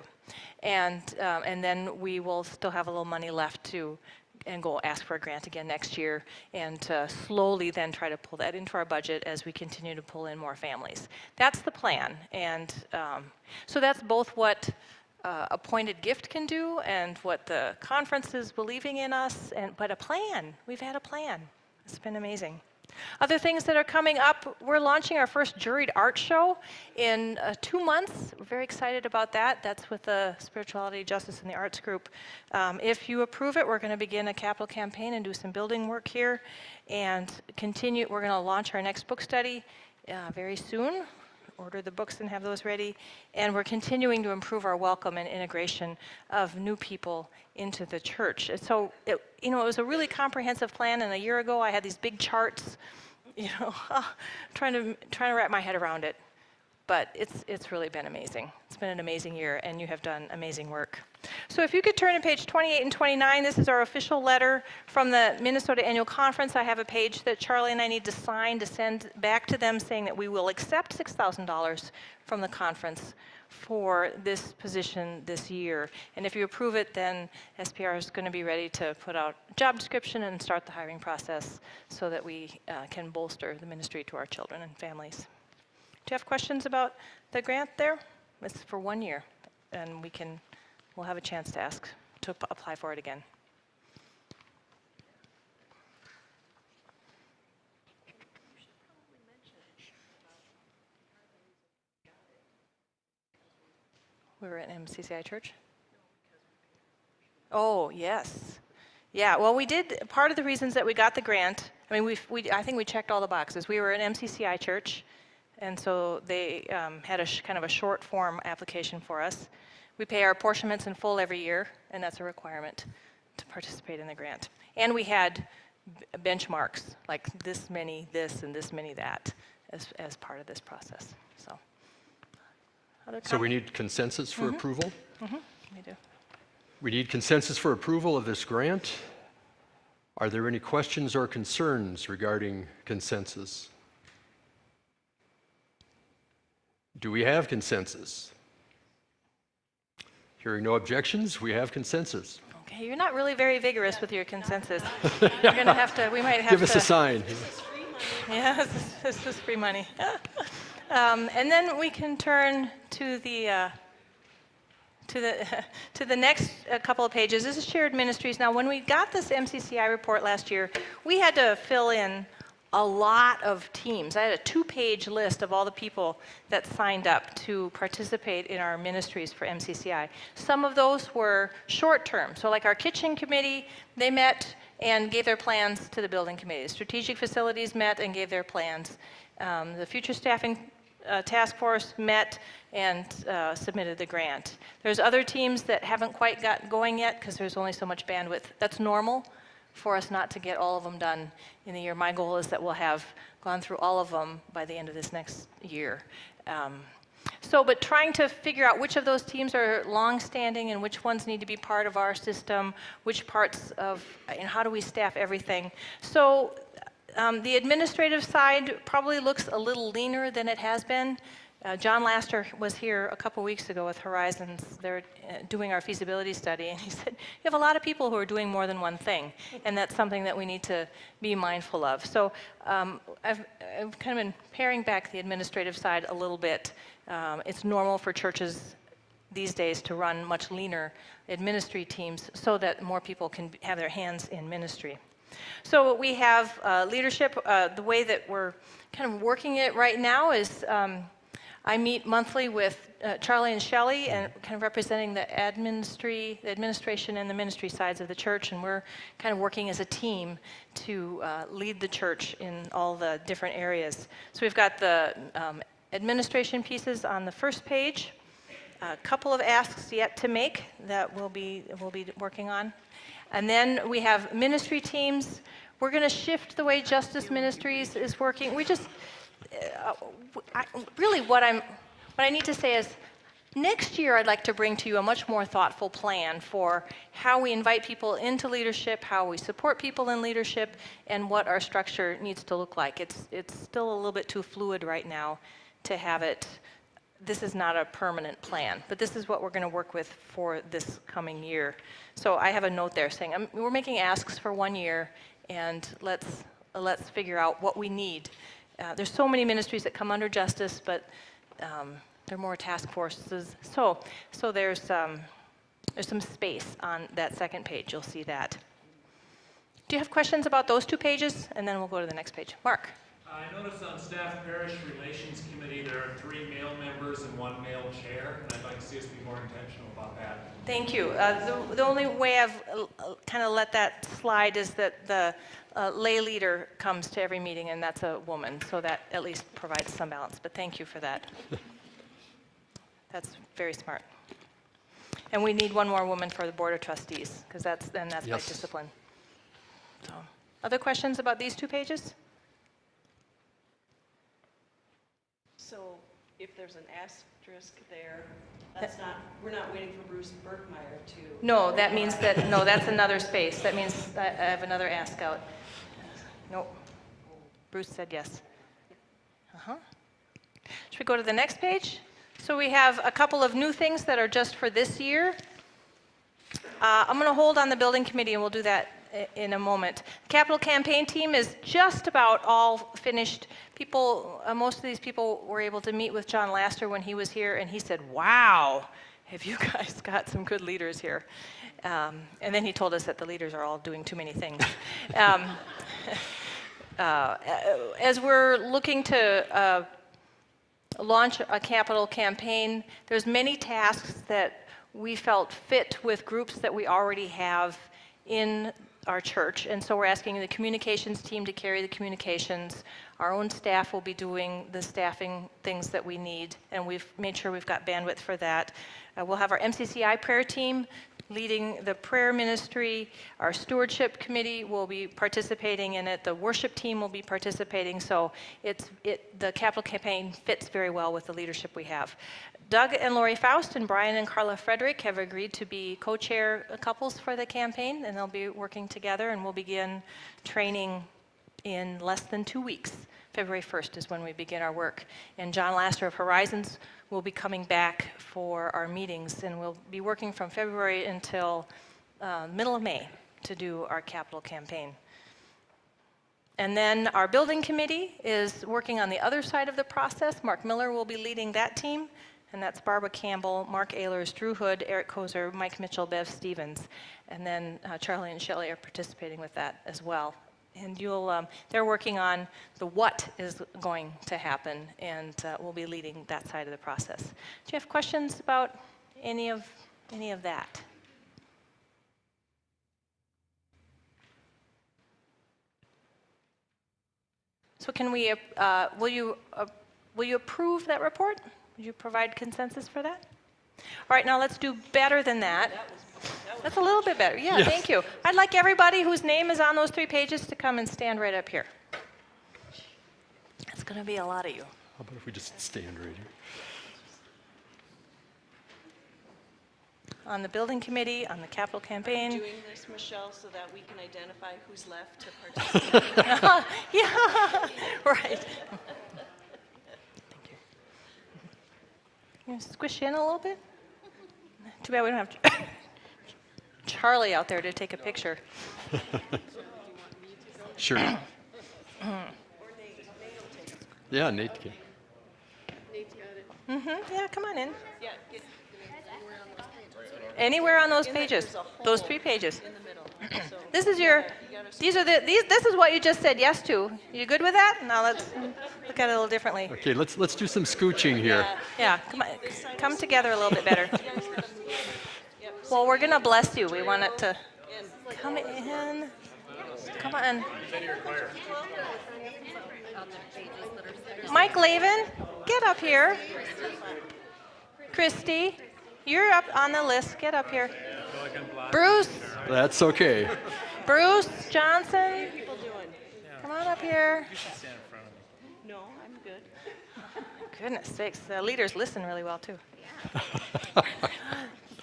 And then we will still have a little money left and go ask for a grant again next year, and slowly then try to pull that into our budget as we continue to pull in more families. That's the plan. And so that's both what appointed gift can do and what the conference is believing in us, but a plan. We've had a plan. It's been amazing. Other things that are coming up, we're launching our first juried art show in 2 months. We're very excited about that. That's with the Spirituality, Justice, and the Arts group. If you approve it, we're going to begin a capital campaign and do some building work here and continue. We're going to launch our next book study very soon. Order the books and have those ready. And we're continuing to improve our welcome and integration of new people into the church. And so, it was a really comprehensive plan, and a year ago I had these big charts, trying to wrap my head around it. but it's really been amazing. It's been an amazing year, and you have done amazing work. So if you could turn to page 28 and 29, this is our official letter from the Minnesota Annual Conference. I have a page that Charlie and I need to sign to send back to them saying that we will accept $6,000 from the conference for this position this year. And if you approve it, then SPR is going to be ready to put out a job description and start the hiring process so that we can bolster the ministry to our children and families. Do you have questions about the grant there? It's for 1 year, and we'll have a chance to ask to apply for it again. We were at MCCI Church? Oh, yes. Yeah, well, we did, part of the reasons that we got the grant, I mean, I think we checked all the boxes. We were an MCCI church, and so they had a kind of a short form application for us. We pay our apportionments in full every year, and that's a requirement to participate in the grant. And we had benchmarks, like this many this and this many that, as part of this process. So we need consensus for approval? We do. We need consensus for approval of this grant. Are there any questions or concerns regarding consensus? Do we have consensus? Hearing no objections, we have consensus. Okay, you're not really very vigorous with your consensus. We're going to have to, we might have to. Give us a sign. Yeah, this is free money. And then we can turn to the next couple of pages. This is shared ministries. Now, when we got this MCCI report last year, we had to fill in a lot of teams. I had a 2-page list of all the people that signed up to participate in our ministries for MCCI. Some of those were short-term. So like our kitchen committee, they met and gave their plans to the building committee. Strategic facilities met and gave their plans. The future staffing task force met and submitted the grant. There's other teams that haven't quite got going yet because there's only so much bandwidth. That's normal for us not to get all of them done in the year. My goal is that we'll have gone through all of them by the end of this next year. But trying to figure out which of those teams are long-standing and which ones need to be part of our system, which parts of, and how do we staff everything. So the administrative side probably looks a little leaner than it has been. John Laster was here a couple weeks ago with Horizons. They're doing our feasibility study, and he said, you have a lot of people who are doing more than one thing, and that's something that we need to be mindful of. So I've kind of been paring back the administrative side a little bit. It's normal for churches these days to run much leaner administrative teams so that more people can have their hands in ministry. So we have leadership. The way that we're kind of working it right now is I meet monthly with Charlie and Shelley, and kind of representing the administration and the ministry sides of the church, and we're kind of working as a team to lead the church in all the different areas. So we've got the administration pieces on the first page, a couple of asks yet to make that we'll be working on. And then we have ministry teams. We're going to shift the way Justice Ministries is working. We just, really what I need to say is, next year I'd like to bring to you a much more thoughtful plan for how we invite people into leadership, how we support people in leadership, and what our structure needs to look like. It's still a little bit too fluid right now to have it. This is not a permanent plan, but this is what we're going to work with for this coming year. So I have a note there saying we're making asks for 1 year, and let's figure out what we need. There's so many ministries that come under justice, but there are more task forces. So there's some space on that second page. You'll see that. Do you have questions about those 2 pages? And then we'll go to the next page. Mark. I noticed on Staff Parish Relations Committee there are 3 male members and 1 male chair, and I'd like to see us be more intentional about that. Thank you. The only way I've kind of let that slide is that the lay leader comes to every meeting, and that's a woman, so that at least provides some balance. But thank you for that. That's very smart. And we need 1 more woman for the Board of Trustees, because that's by discipline. So, other questions about these 2 pages? So if there's an asterisk there, that's not, we're not waiting for Bruce Bergmeyer to. No, that means that, no, that's another space. That means I have another ask out. Nope. Bruce said yes. Should we go to the next page? So we have a couple of new things that are just for this year. I'm going to hold on the building committee, and we'll do that in a moment. The capital campaign team is just about all finished. People, most of these people were able to meet with John Laster when he was here, and he said, wow, have you guys got some good leaders here? And then he told us that the leaders are all doing too many things. As we're looking to launch a capital campaign, there's many tasks that we felt fit with groups that we already have in our church, and so we're asking the communications team to carry the communications. Our own staff will be doing the staffing things that we need, and we've made sure we've got bandwidth for that. We'll have our MCCI prayer team leading the prayer ministry. Our stewardship committee will be participating in it. The worship team will be participating, so the capital campaign fits very well with the leadership we have. Doug and Lori Faust and Brian and Carla Frederick have agreed to be co-chair couples for the campaign, and they'll be working together, and we'll begin training in less than 2 weeks. February 1st is when we begin our work. And John Laster of Horizons will be coming back for our meetings, and we'll be working from February until middle of May to do our capital campaign. And then our building committee is working on the other side of the process. Mark Miller will be leading that team, and that's Barbara Campbell, Mark Ehlers, Drew Hood, Eric Kozer, Mike Mitchell, Bev Stevens. And then Charlie and Shelley are participating with that as well. And they're working on the what is going to happen, and we'll be leading that side of the process. Do you have questions about any of that? So can we, will you approve that report? Would you provide consensus for that? All right, now let's do better than that. That's a little bit better. Yeah, yes. Thank you. I'd like everybody whose name is on those 3 pages to come and stand right up here. It's going to be a lot of you. How about if we just stand right here? On the building committee, on the capital campaign. I'm doing this, Michelle, so that we can identify who's left to participate. Yeah, right. Thank you. You squish in a little bit? Too bad we don't have Charlie out there to take a picture. Sure. Yeah, Nate can. Nate's got it. Yeah, come on in. Yeah, Anywhere on those pages. Those 3 pages. in the middle. So This is your. This is what you just said yes to. You good with that? Now let's look at it a little differently. Okay, let's do some scooching here. Yeah, come together a little bit better. Well, we're gonna bless you. We want it to come in. Come on. Mike Lavin, get up here. Christy, you're up on the list. Get up here. Bruce. That's okay. Bruce Johnson. How are people doing? Come on up here. You should stand in front of me. No, I'm good. Goodness sakes, the leaders listen really well too.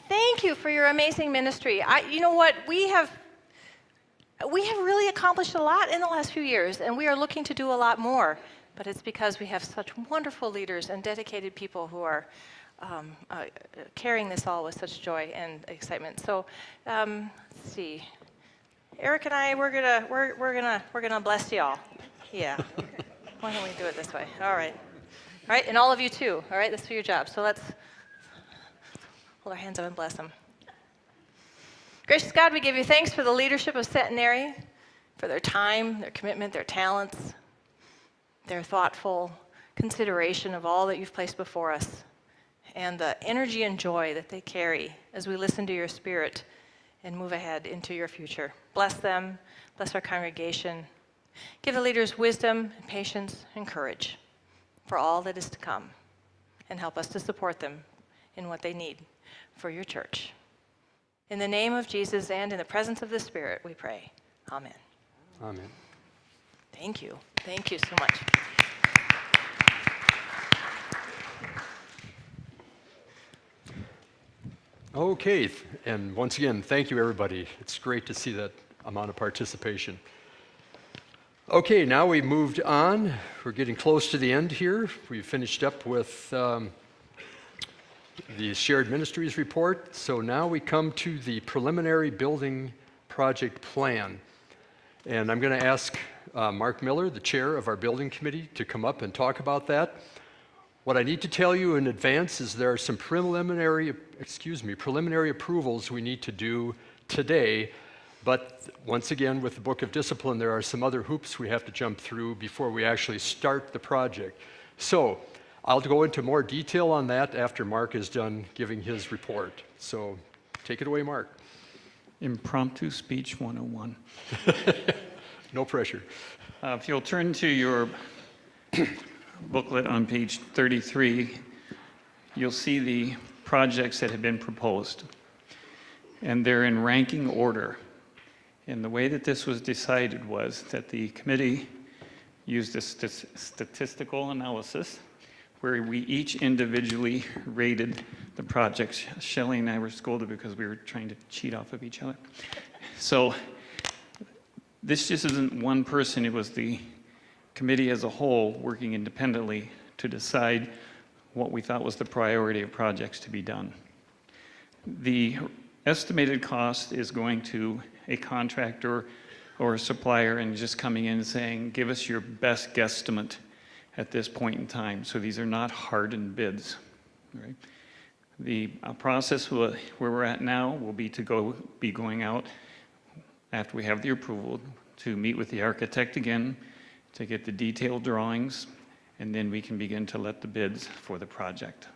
Thank you for your amazing ministry. You know what, we have really accomplished a lot in the last few years, and we are looking to do a lot more. But it's because we have such wonderful leaders and dedicated people who are carrying this all with such joy and excitement. So let's see, Eric and I, we're gonna bless y'all. Yeah. Why don't we do it this way? All right. All right, and all of you too. All right, that's for your job. So let's hold our hands up and bless them. Gracious God, we give you thanks for the leadership of Centenary, for their time, their commitment, their talents, their thoughtful consideration of all that you've placed before us, and the energy and joy that they carry as we listen to your Spirit and move ahead into your future. Bless them, bless our congregation. Give the leaders wisdom and patience and courage for all that is to come, and help us to support them in what they need for your church. In the name of Jesus and in the presence of the Spirit, we pray. Amen. Amen. Thank you. Thank you so much. Okay, and once again, thank you, everybody. It's great to see that amount of participation. Okay, now we've moved on. We're getting close to the end here. We've finished up with the shared ministries report. So now we come to the preliminary building project plan. And I'm going to ask Mark Miller, the chair of our building committee, to come up and talk about that. What I need to tell you in advance is there are some preliminary approvals we need to do today. But once again, with the Book of Discipline, there are some other hoops we have to jump through before we actually start the project. So I'll go into more detail on that after Mark is done giving his report. So take it away, Mark. Impromptu speech 101. No pressure. If you'll turn to your booklet on page 33, you'll see the projects that have been proposed. And they're in ranking order. And the way that this was decided was that the committee used a statistical analysis where we each individually rated the projects. Shelley and I were scolded because we were trying to cheat off of each other. So this just isn't one person, it was the committee as a whole working independently to decide what we thought was the priority of projects to be done. The estimated cost is going to a contractor or a supplier and just coming in and saying, give us your best guesstimate at this point in time. So these are not hardened bids. Right? The process where we're at now will be to be going out after we have the approval to meet with the architect again, to get the detailed drawings, and then we can begin to let the bids for the project.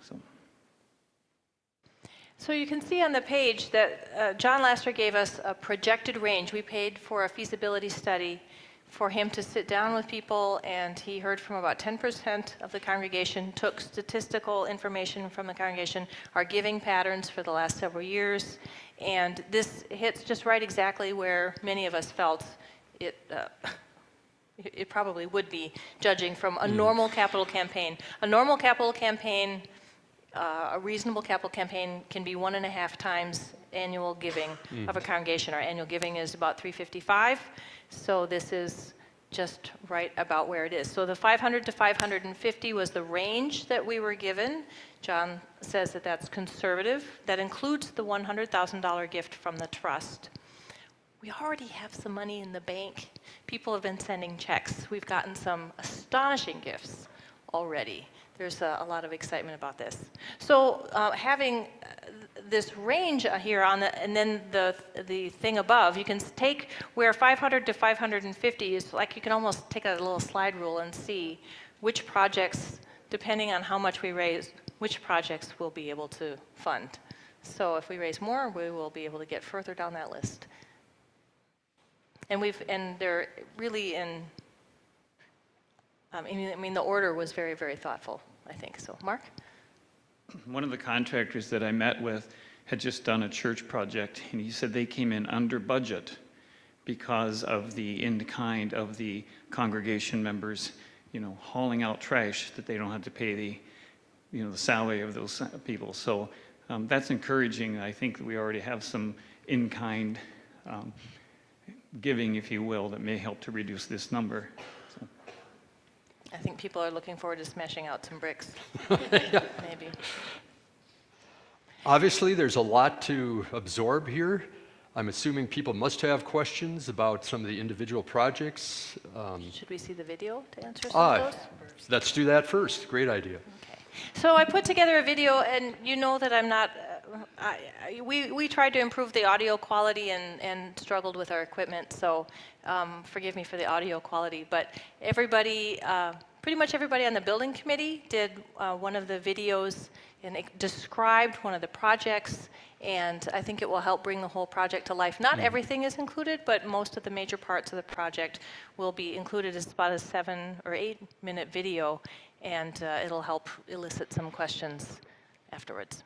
So you can see on the page that John Laster gave us a projected range. We paid for a feasibility study for him to sit down with people, and he heard from about 10% of the congregation, took statistical information from the congregation, our giving patterns for the last several years, and this hits just right exactly where many of us felt it probably would be, judging from a normal capital campaign. A normal capital campaign, a reasonable capital campaign can be 1.5 times annual giving of a congregation. Our annual giving is about $355, so this is just right about where it is. So the 500 to 550 was the range that we were given. John says that that's conservative. That includes the $100,000 gift from the trust. We already have some money in the bank. People have been sending checks. We've gotten some astonishing gifts already. There's a lot of excitement about this. So having this range here on and then the thing above, you can take where 500 to 550 is like you can almost take a little slide rule and see which projects, depending on how much we raise, which projects we'll be able to fund. So if we raise more, we will be able to get further down that list. And they're really in, I mean, the order was very, very thoughtful, I think. So, Mark? One of the contractors that I met with had just done a church project, and he said they came in under budget because of the in-kind of the congregation members, hauling out trash that they don't have to pay the salary of those people. So that's encouraging. I think that we already have some in-kind giving, if you will, that may help to reduce this number. So. I think people are looking forward to smashing out some bricks, maybe. Obviously, there's a lot to absorb here. I'm assuming people must have questions about some of the individual projects. Should we see the video to answer some of those? Let's do that first. Great idea. Okay. So I put together a video, and you know that I'm not, we tried to improve the audio quality and struggled with our equipment, so forgive me for the audio quality, but everybody, pretty much everybody on the building committee did one of the videos and it described one of the projects, and I think it will help bring the whole project to life. Not everything is included, but most of the major parts of the project will be included. It's about a 7 or 8 minute video, and it'll help elicit some questions afterwards.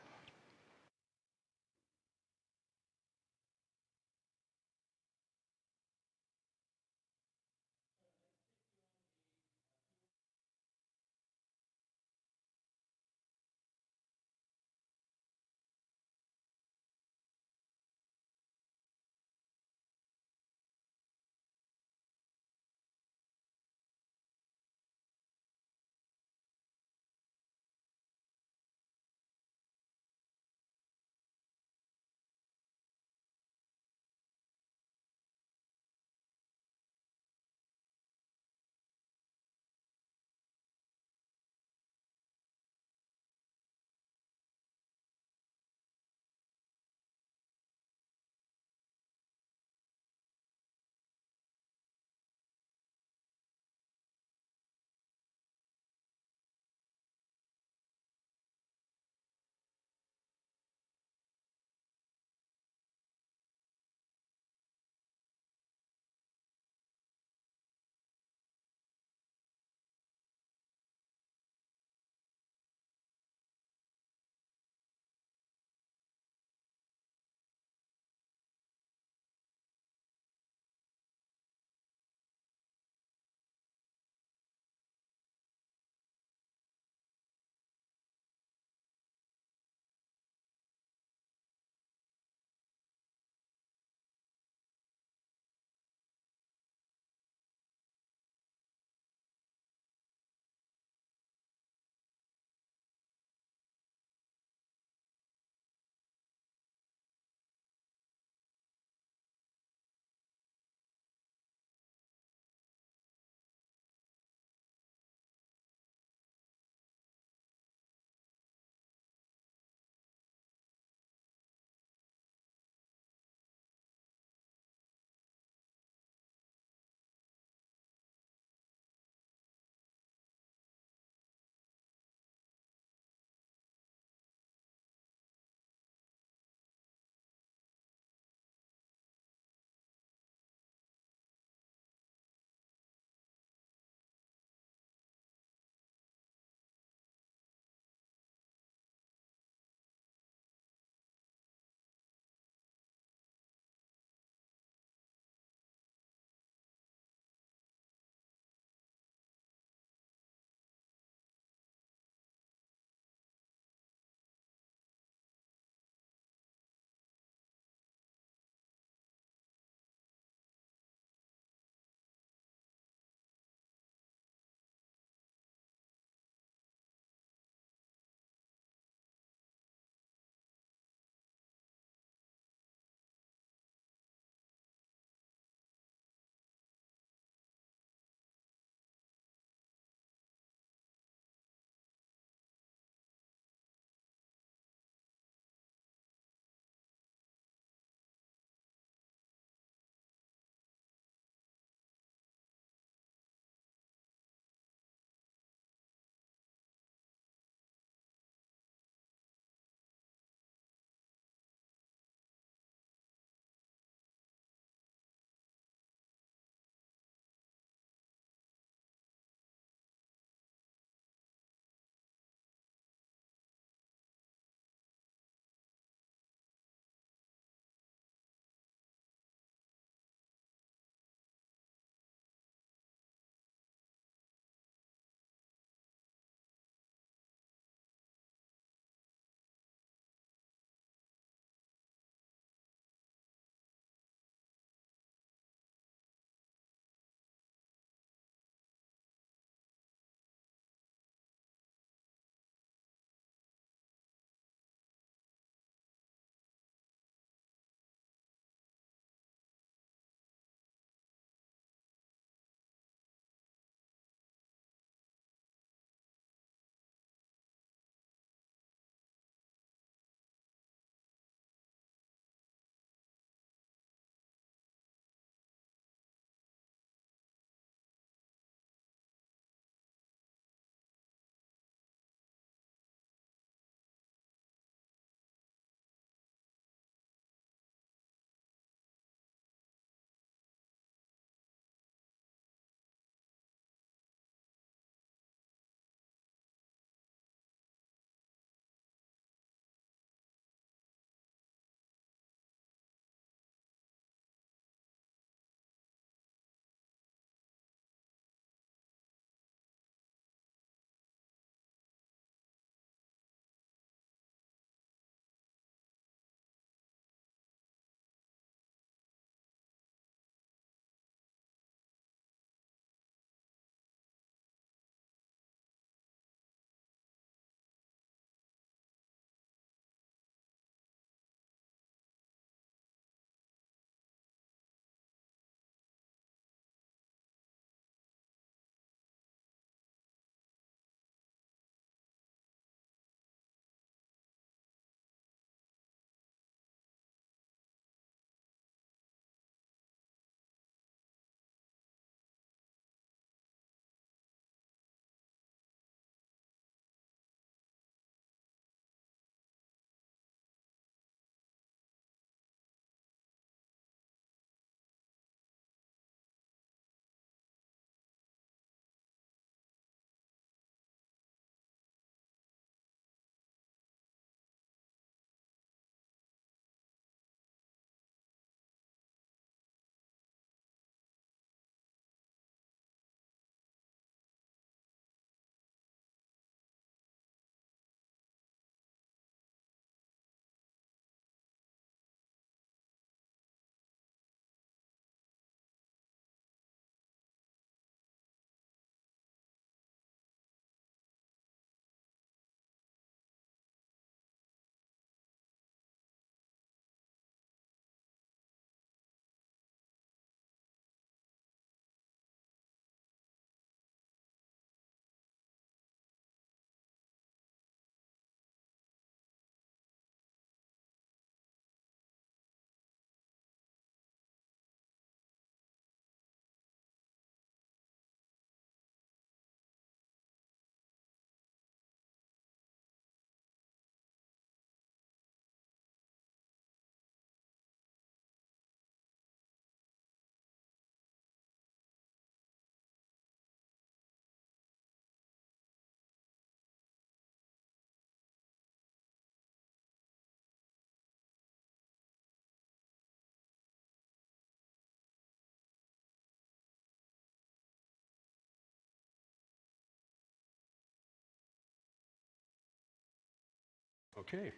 Okay.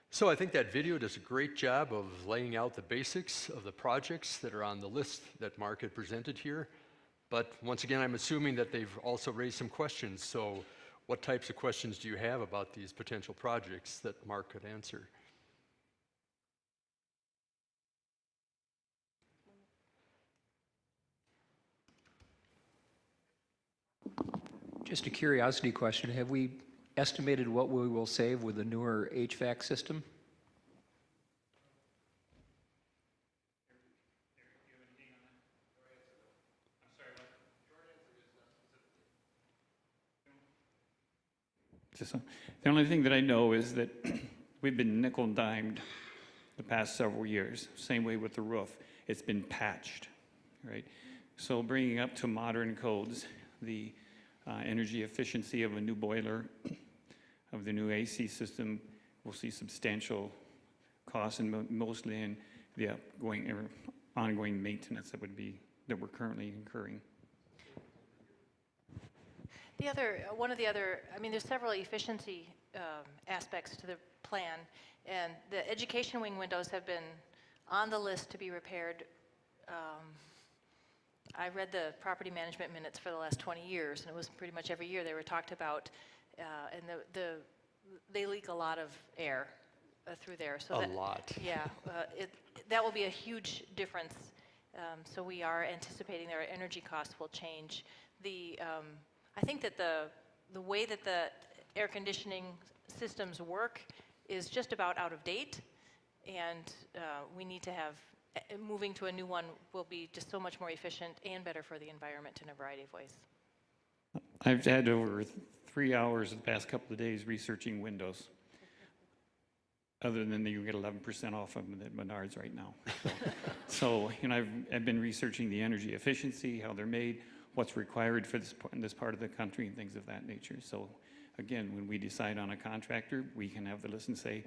So I think that video does a great job of laying out the basics of the projects that are on the list that Mark had presented here. But once again, I'm assuming that they've also raised some questions. So what types of questions do you have about these potential projects that Mark could answer? Just a curiosity question. Have we estimated what we will save with the newer HVAC system? The only thing that I know is that we've been nickel and dimed the past several years. Same way with the roof. It's been patched, right? So bringing up to modern codes, the energy efficiency of a new boiler, of the new AC system, we'll see substantial costs, and mostly in the ongoing maintenance that we're currently incurring. One of the other, I mean, there's several efficiency aspects to the plan, and the education wing windows have been on the list to be repaired. I read the property management minutes for the last 20 years, and it was pretty much every year they were talked about, and they leak a lot of air through there. So a lot. Yeah, that will be a huge difference. So we are anticipating their energy costs will change. I think that the way that the air conditioning systems work is just about out of date, and we need to have, moving to a new one will be just so much more efficient and better for the environment in a variety of ways. I've had over 3 hours the past couple of days researching windows. Other than that, you get 11% off of them at Menards right now. So I've been researching the energy efficiency, how they're made, what's required for this part of the country, and things of that nature. So again, when we decide on a contractor, we can have the list and say,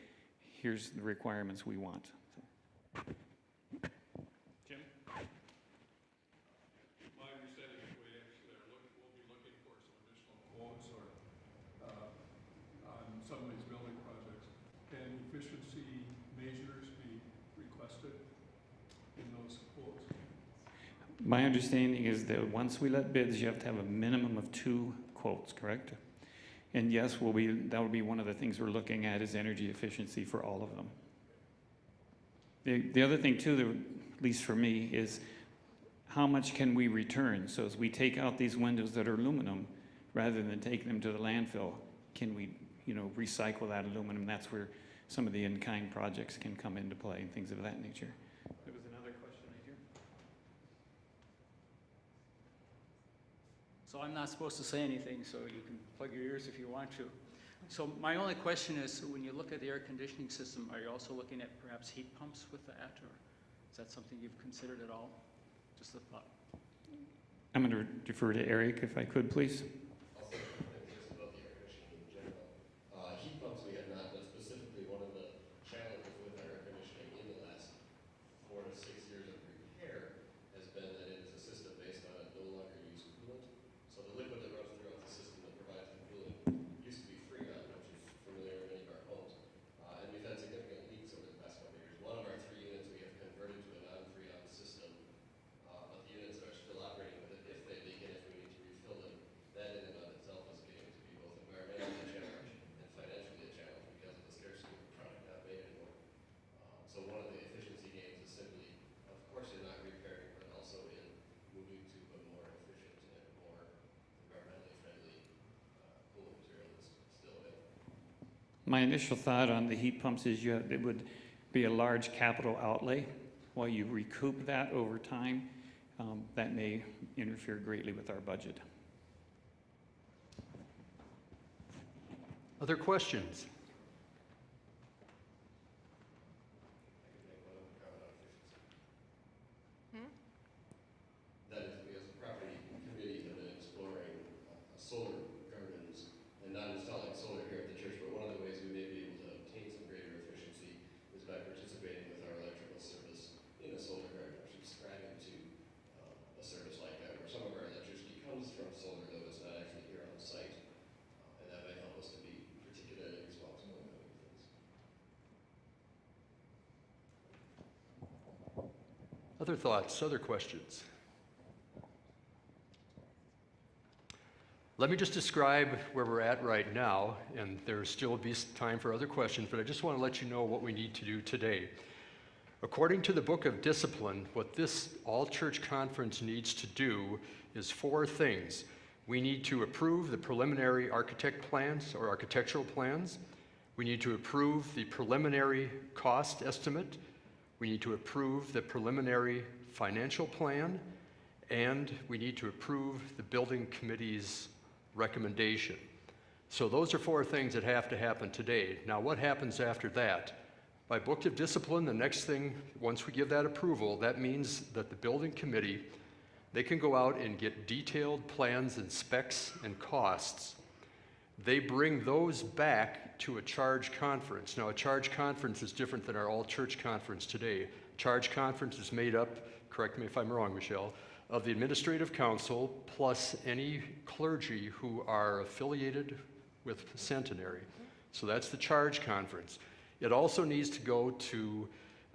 here's the requirements we want. So. Jim? My understanding is we'll be looking for some additional quotes on some of these building projects. Can efficiency measures be requested in those quotes? My understanding is that once we let bids, you have to have a minimum of 2 quotes, correct? And yes, that will be one of the things we're looking at is energy efficiency for all of them. The other thing too, that, at least for me, is how much can we return? So as we take out these windows that are aluminum, rather than taking them to the landfill, can we recycle that aluminum? That's where some of the in-kind projects can come into play and things of that nature. There was another question right here. So I'm not supposed to say anything, so you can plug your ears if you want to. So my only question is, when you look at the air conditioning system, are you also looking at perhaps heat pumps with that, or is that something you've considered at all? Just a thought. I'm going to defer to Eric, if I could, please. I'll say things about the air conditioning in general. Heat pumps we have not, but specifically one of the challenges with our air conditioning in the last 4 to 6 years of repair has been that it is a system based on a no longer used coolant. So the liquid that runs throughout the system that provides the cooling used to be Freon, which is familiar in many of our homes. And we've had significant leaks over the past couple of years. One of our 3 units we have converted to a non-Freon system, but the units are still operating with it if they leak and if we need to refill them. That in and of itself is getting to be both environmentally a challenge and financially a challenge because of the scarcity of the product not made anymore. So one of the efficiency gains is simply, of course, in not repairing, but also in moving to a more efficient and more environmentally friendly cooling material that's still available. My initial thought on the heat pumps is it would be a large capital outlay. While you recoup that over time, that may interfere greatly with our budget. Other questions? That is, we as a property committee have been exploring solar gardens and not installing solar here at the church, but one of the ways we may be able to obtain some greater efficiency is by participating with our electrical service in a solar garden, or subscribing to a service like that, where some of our electricity comes from solar, though it's not actually here on site. And that might help us to be particularly Other thoughts, other questions? Let me just describe where we're at right now, and there'll still be time for other questions, but I just want to let you know what we need to do today. According to the Book of Discipline, what this all-church conference needs to do is 4 things. We need to approve the preliminary architect plans or architectural plans. We need to approve the preliminary cost estimate. We need to approve the preliminary financial plan, and we need to approve the building committee's recommendation. So those are 4 things that have to happen today. Now, what happens after that? By Book of Discipline, the next thing, once we give that approval, that means that the building committee, they can go out and get detailed plans and specs and costs. They bring those back to a charge conference. Now, a charge conference is different than our all-church conference today. Charge conference is made up, correct me if I'm wrong, Michelle, of the administrative council plus any clergy who are affiliated with Centenary. So that's the charge conference. It also needs to go to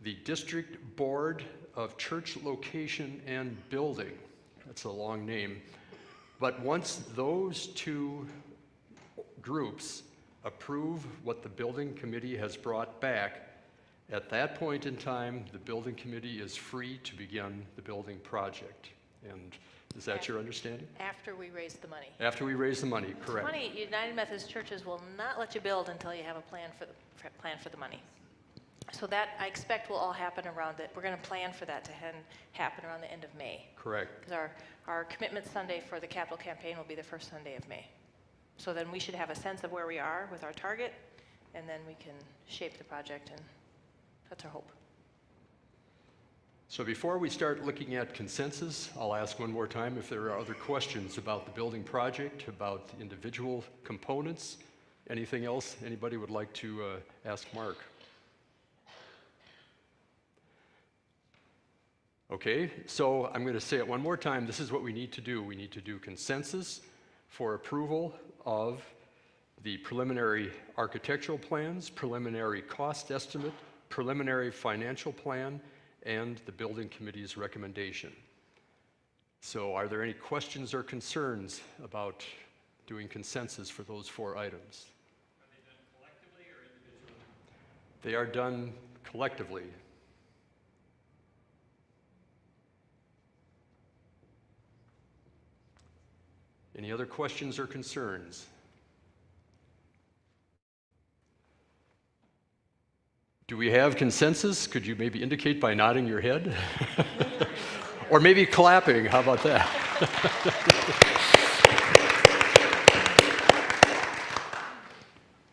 the District Board of Church Location and Building. That's a long name. But once those 2 groups approve what the building committee has brought back, at that point in time, the building committee is free to begin the building project. And is that your understanding? After we raise the money. After we raise the money, correct. It's funny, United Methodist churches will not let you build until you have a plan for the money. So that, I expect, will all happen around it. We're going to plan for that to happen around the end of May. Correct. Because our commitment Sunday for the capital campaign will be the first Sunday of May. So then we should have a sense of where we are with our target, and then we can shape the project, and that's our hope. So before we start looking at consensus, I'll ask one more time if there are other questions about the building project, about individual components, anything else anybody would like to ask Mark. Okay, so I'm going to say it one more time. This is what we need to do. We need to do consensus for approval of the preliminary architectural plans, preliminary cost estimate, preliminary financial plan, and the building committee's recommendation. So are there any questions or concerns about doing consensus for those 4 items? Are they done collectively or individually? They are done collectively. Any other questions or concerns? Do we have consensus? Could you maybe indicate by nodding your head? Or maybe clapping, how about that?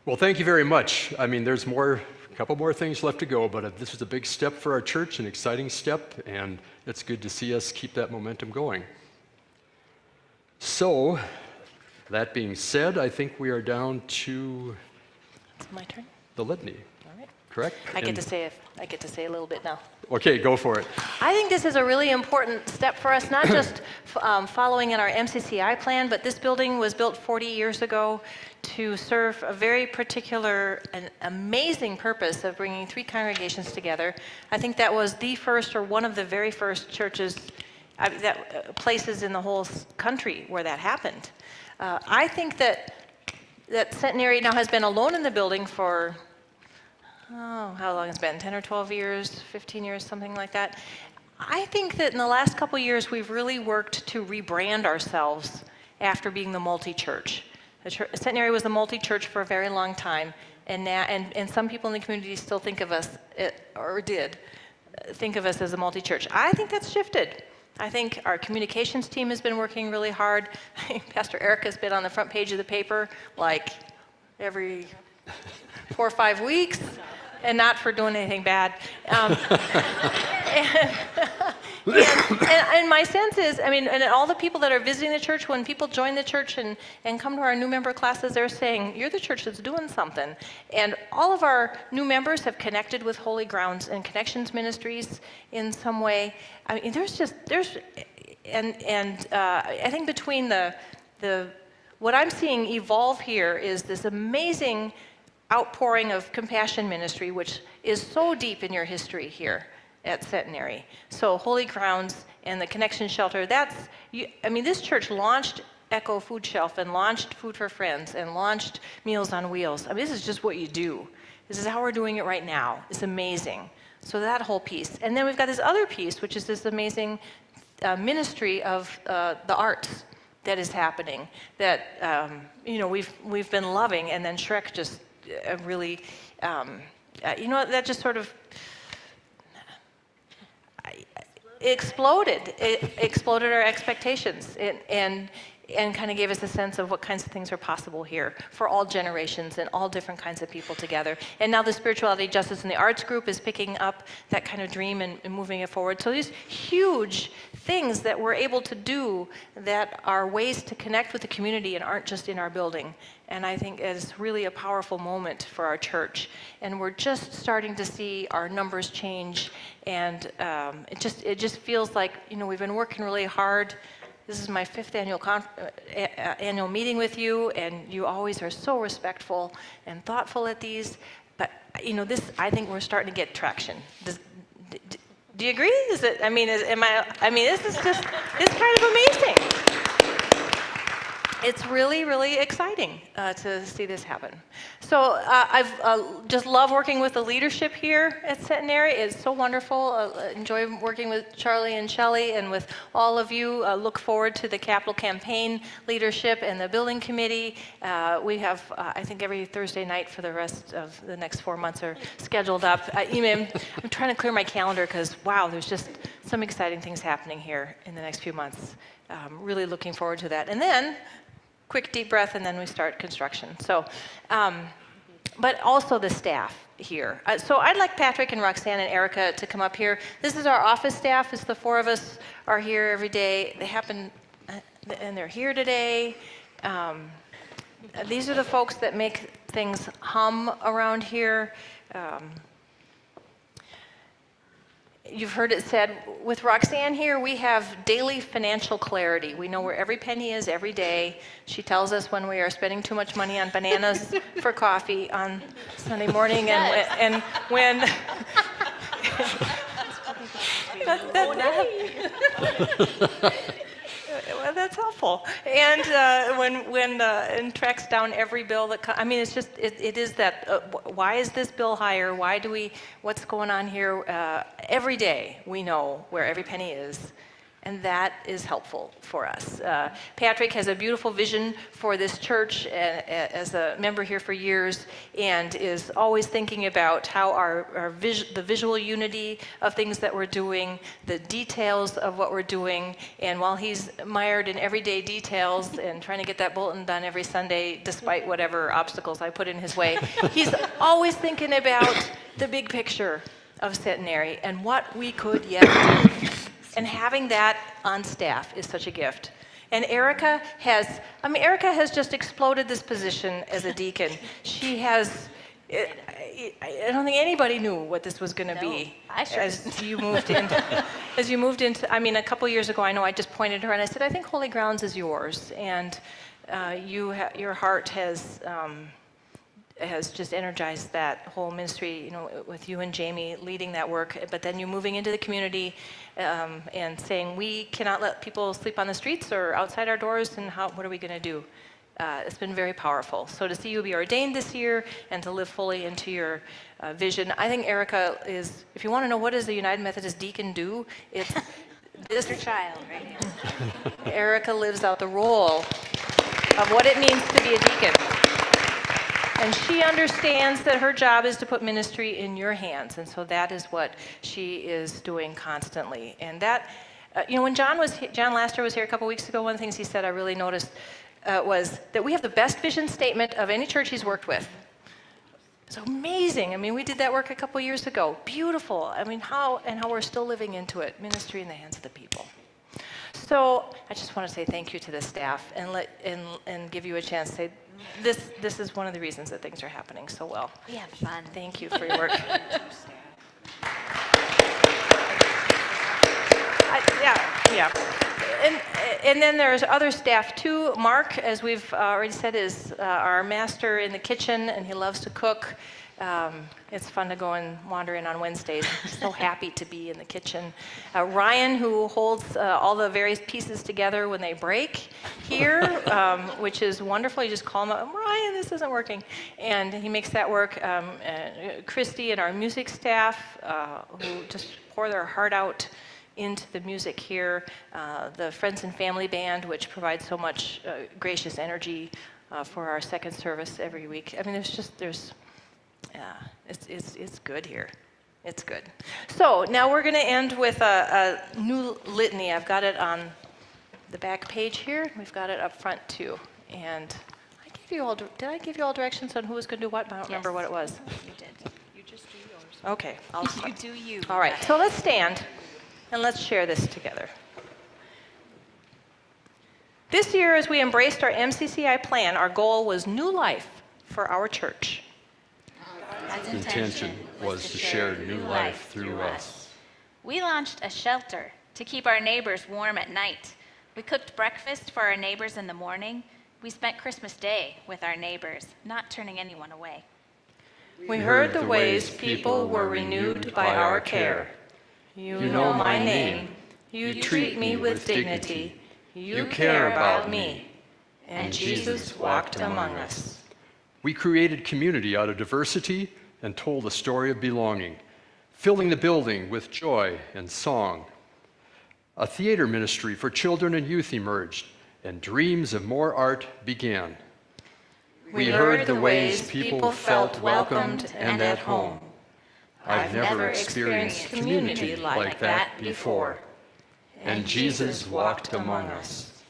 Well, thank you very much. I mean, there's a couple more things left to go, but this is a big step for our church, an exciting step, and it's good to see us keep that momentum going. So, that being said, I think we are down to It's my turn. the litany. All right. Correct? I get to say a little bit now. Okay, go for it. I think this is a really important step for us, not just following in our MCCI plan, but this building was built 40 years ago to serve a very particular and amazing purpose of bringing 3 congregations together. I think that was the first or one of the very first churches, places in the whole country where that happened. I think that Centenary now has been alone in the building for how long it's been, 10 or 12 years, 15 years, something like that. I think that in the last couple years, we've really worked to rebrand ourselves after being the multi-church. Centenary was a multi-church for a very long time, and some people in the community still think of us, or did, think of us as a multi-church. I think that's shifted. I think our communications team has been working really hard. Pastor Eric has been on the front page of the paper like every 4 or 5 weeks, and not for doing anything bad. And my sense is, I mean, and all the people that are visiting the church, when people join the church and come to our new member classes, they're saying, you're the church that's doing something. And all of our new members have connected with Holy Grounds and Connections Ministries in some way. I mean, I think between what I'm seeing evolve here is this amazing outpouring of compassion ministry, which is so deep in your history here. at Centenary. So Holy Grounds and the Connection Shelter, I mean, this church launched Echo Food Shelf and launched Food for Friends and launched Meals on Wheels. I mean, this is just what you do. This is how we're doing it right now. It's amazing. So that whole piece. And then we've got this other piece, which is this amazing ministry of the arts that is happening that, you know, we've been loving, and then Shrek just really, you know, that just sort of exploded. It exploded our expectations and kind of gave us a sense of what kinds of things are possible here for all generations and all different kinds of people together. And now the Spirituality, Justice, and the Arts group is picking up that kind of dream and moving it forward. So these huge things that we're able to do that are ways to connect with the community and aren't just in our building. And I think it's really a powerful moment for our church. And we're just starting to see our numbers change. And it just feels like, you know, we've been working really hard. This is my 5th annual meeting with you, and you always are so respectful and thoughtful at these. But, you know, I think we're starting to get traction. Do you agree? Is it, I mean, this is just, it's kind of amazing. It's really, really exciting to see this happen. So I've just love working with the leadership here at Centenary. It's so wonderful. Enjoy working with Charlie and Shelley and with all of you. Look forward to the capital campaign leadership and the building committee. We have, I think, every Thursday night for the rest of the next 4 months are scheduled up. I'm trying to clear my calendar because, wow, there's just some exciting things happening here in the next few months. Really looking forward to that. And then, quick deep breath, and then we start construction. So, but also the staff here. So I'd like Patrick and Roxanne and Erica to come up here. This is our office staff. It's the 4 of us are here every day. They happen, and they're here today. These are the folks that make things hum around here. You've heard it said, with Roxanne here, we have daily financial clarity. We know where every penny is every day. She tells us when we are spending too much money on bananas for coffee on Sunday morning, and when... Well, that's helpful. And and tracks down every bill that I mean, it's just it is that. Why is this bill higher? What's going on here? Every day we know where every penny is. And that is helpful for us. Patrick has a beautiful vision for this church as a member here for years, and is always thinking about how the visual unity of things that we're doing, the details of what we're doing, and while he's mired in everyday details and trying to get that bulletin done every Sunday, despite whatever obstacles I put in his way, he's always thinking about the big picture of Centenary and what we could yet do. And having that on staff is such a gift. And Erica has just exploded this position as a deacon. She has, I don't think anybody knew what this was going to be. As you moved into, I mean, a couple years ago, I know I just pointed to her and I said, I think Holy Grounds is yours. And your heart has just energized that whole ministry, you know, with you and Jamie leading that work, but then you moving into the community and saying, we cannot let people sleep on the streets or outside our doors, and what are we going to do? It's been very powerful. So to see you be ordained this year and to live fully into your vision, I think Erica is, if you want to know what does the United Methodist deacon do, it's this child right here. Erica lives out the role of what it means to be a deacon. And she understands that her job is to put ministry in your hands. And so that is what she is doing constantly. And that, you know, when John Laster was here a couple weeks ago, one of the things he said I really noticed was that we have the best vision statement of any church he's worked with. It's amazing. I mean, we did that work a couple years ago. Beautiful. I mean, how we're still living into it. Ministry in the hands of the people. So I just want to say thank you to the staff and give you a chance to say, this is one of the reasons that things are happening so well. We have fun. Thank you for your work. Yeah. And then there's other staff too. Mark, as we've already said, is our master in the kitchen, and he loves to cook. It's fun to go and wander in on Wednesdays. I'm so happy to be in the kitchen. Ryan, who holds all the various pieces together when they break here, which is wonderful. You just call him up, Ryan, this isn't working. And he makes that work. Christy and our music staff, who just pour their heart out into the music here. The Friends and Family Band, which provides so much gracious energy for our second service every week. I mean, it's good here. It's good. So now we're going to end with a new litany. I've got it on the back page here. We've got it up front too. And I gave you all. Did I give you all directions on who was going to do what? I don't remember what it was. You did. You just do yours. Okay. You do you. All right. So let's stand and let's share this together. This year, as we embraced our MCCI plan, our goal was new life for our church. God's intention was to share new life through us. We launched a shelter to keep our neighbors warm at night. We cooked breakfast for our neighbors in the morning. We spent Christmas Day with our neighbors, not turning anyone away. We heard the ways people were renewed by our care. You know my name. You treat me with dignity. You care about me. And Jesus walked among us. We created community out of diversity and told a story of belonging, filling the building with joy and song. A theater ministry for children and youth emerged, and dreams of more art began. We heard the ways people felt welcomed and at home. I've never experienced community like that before. And Jesus walked among us.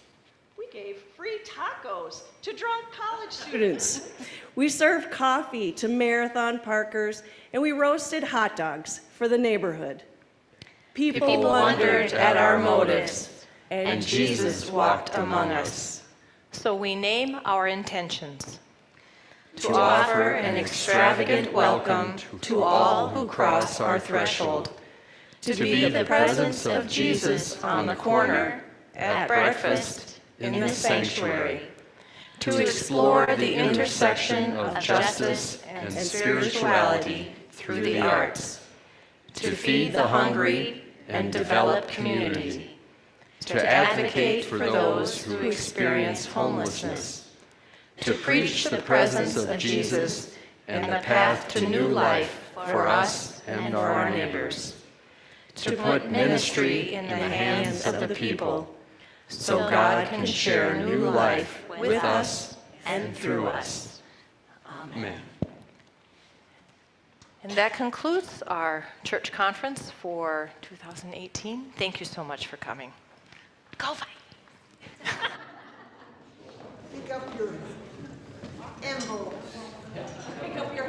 We gave free tacos to drunk college students. We served coffee to marathon parkers, and we roasted hot dogs for the neighborhood. People wondered at our motives, and Jesus walked among us. So we name our intentions. To offer an extravagant welcome to all who cross our threshold. To be the presence of Jesus on the corner, at breakfast, in the sanctuary. To explore the intersection of justice and spirituality through the arts. To feed the hungry and develop community. To advocate for those who experience homelessness. To preach the presence of Jesus and the path to new life for us and for our neighbors. To put ministry in the hands of the people, so God can share new life with us and through us. Amen. And that concludes our church conference for 2018. Thank you so much for coming. Go fight. Pick up your envelope. Pick up your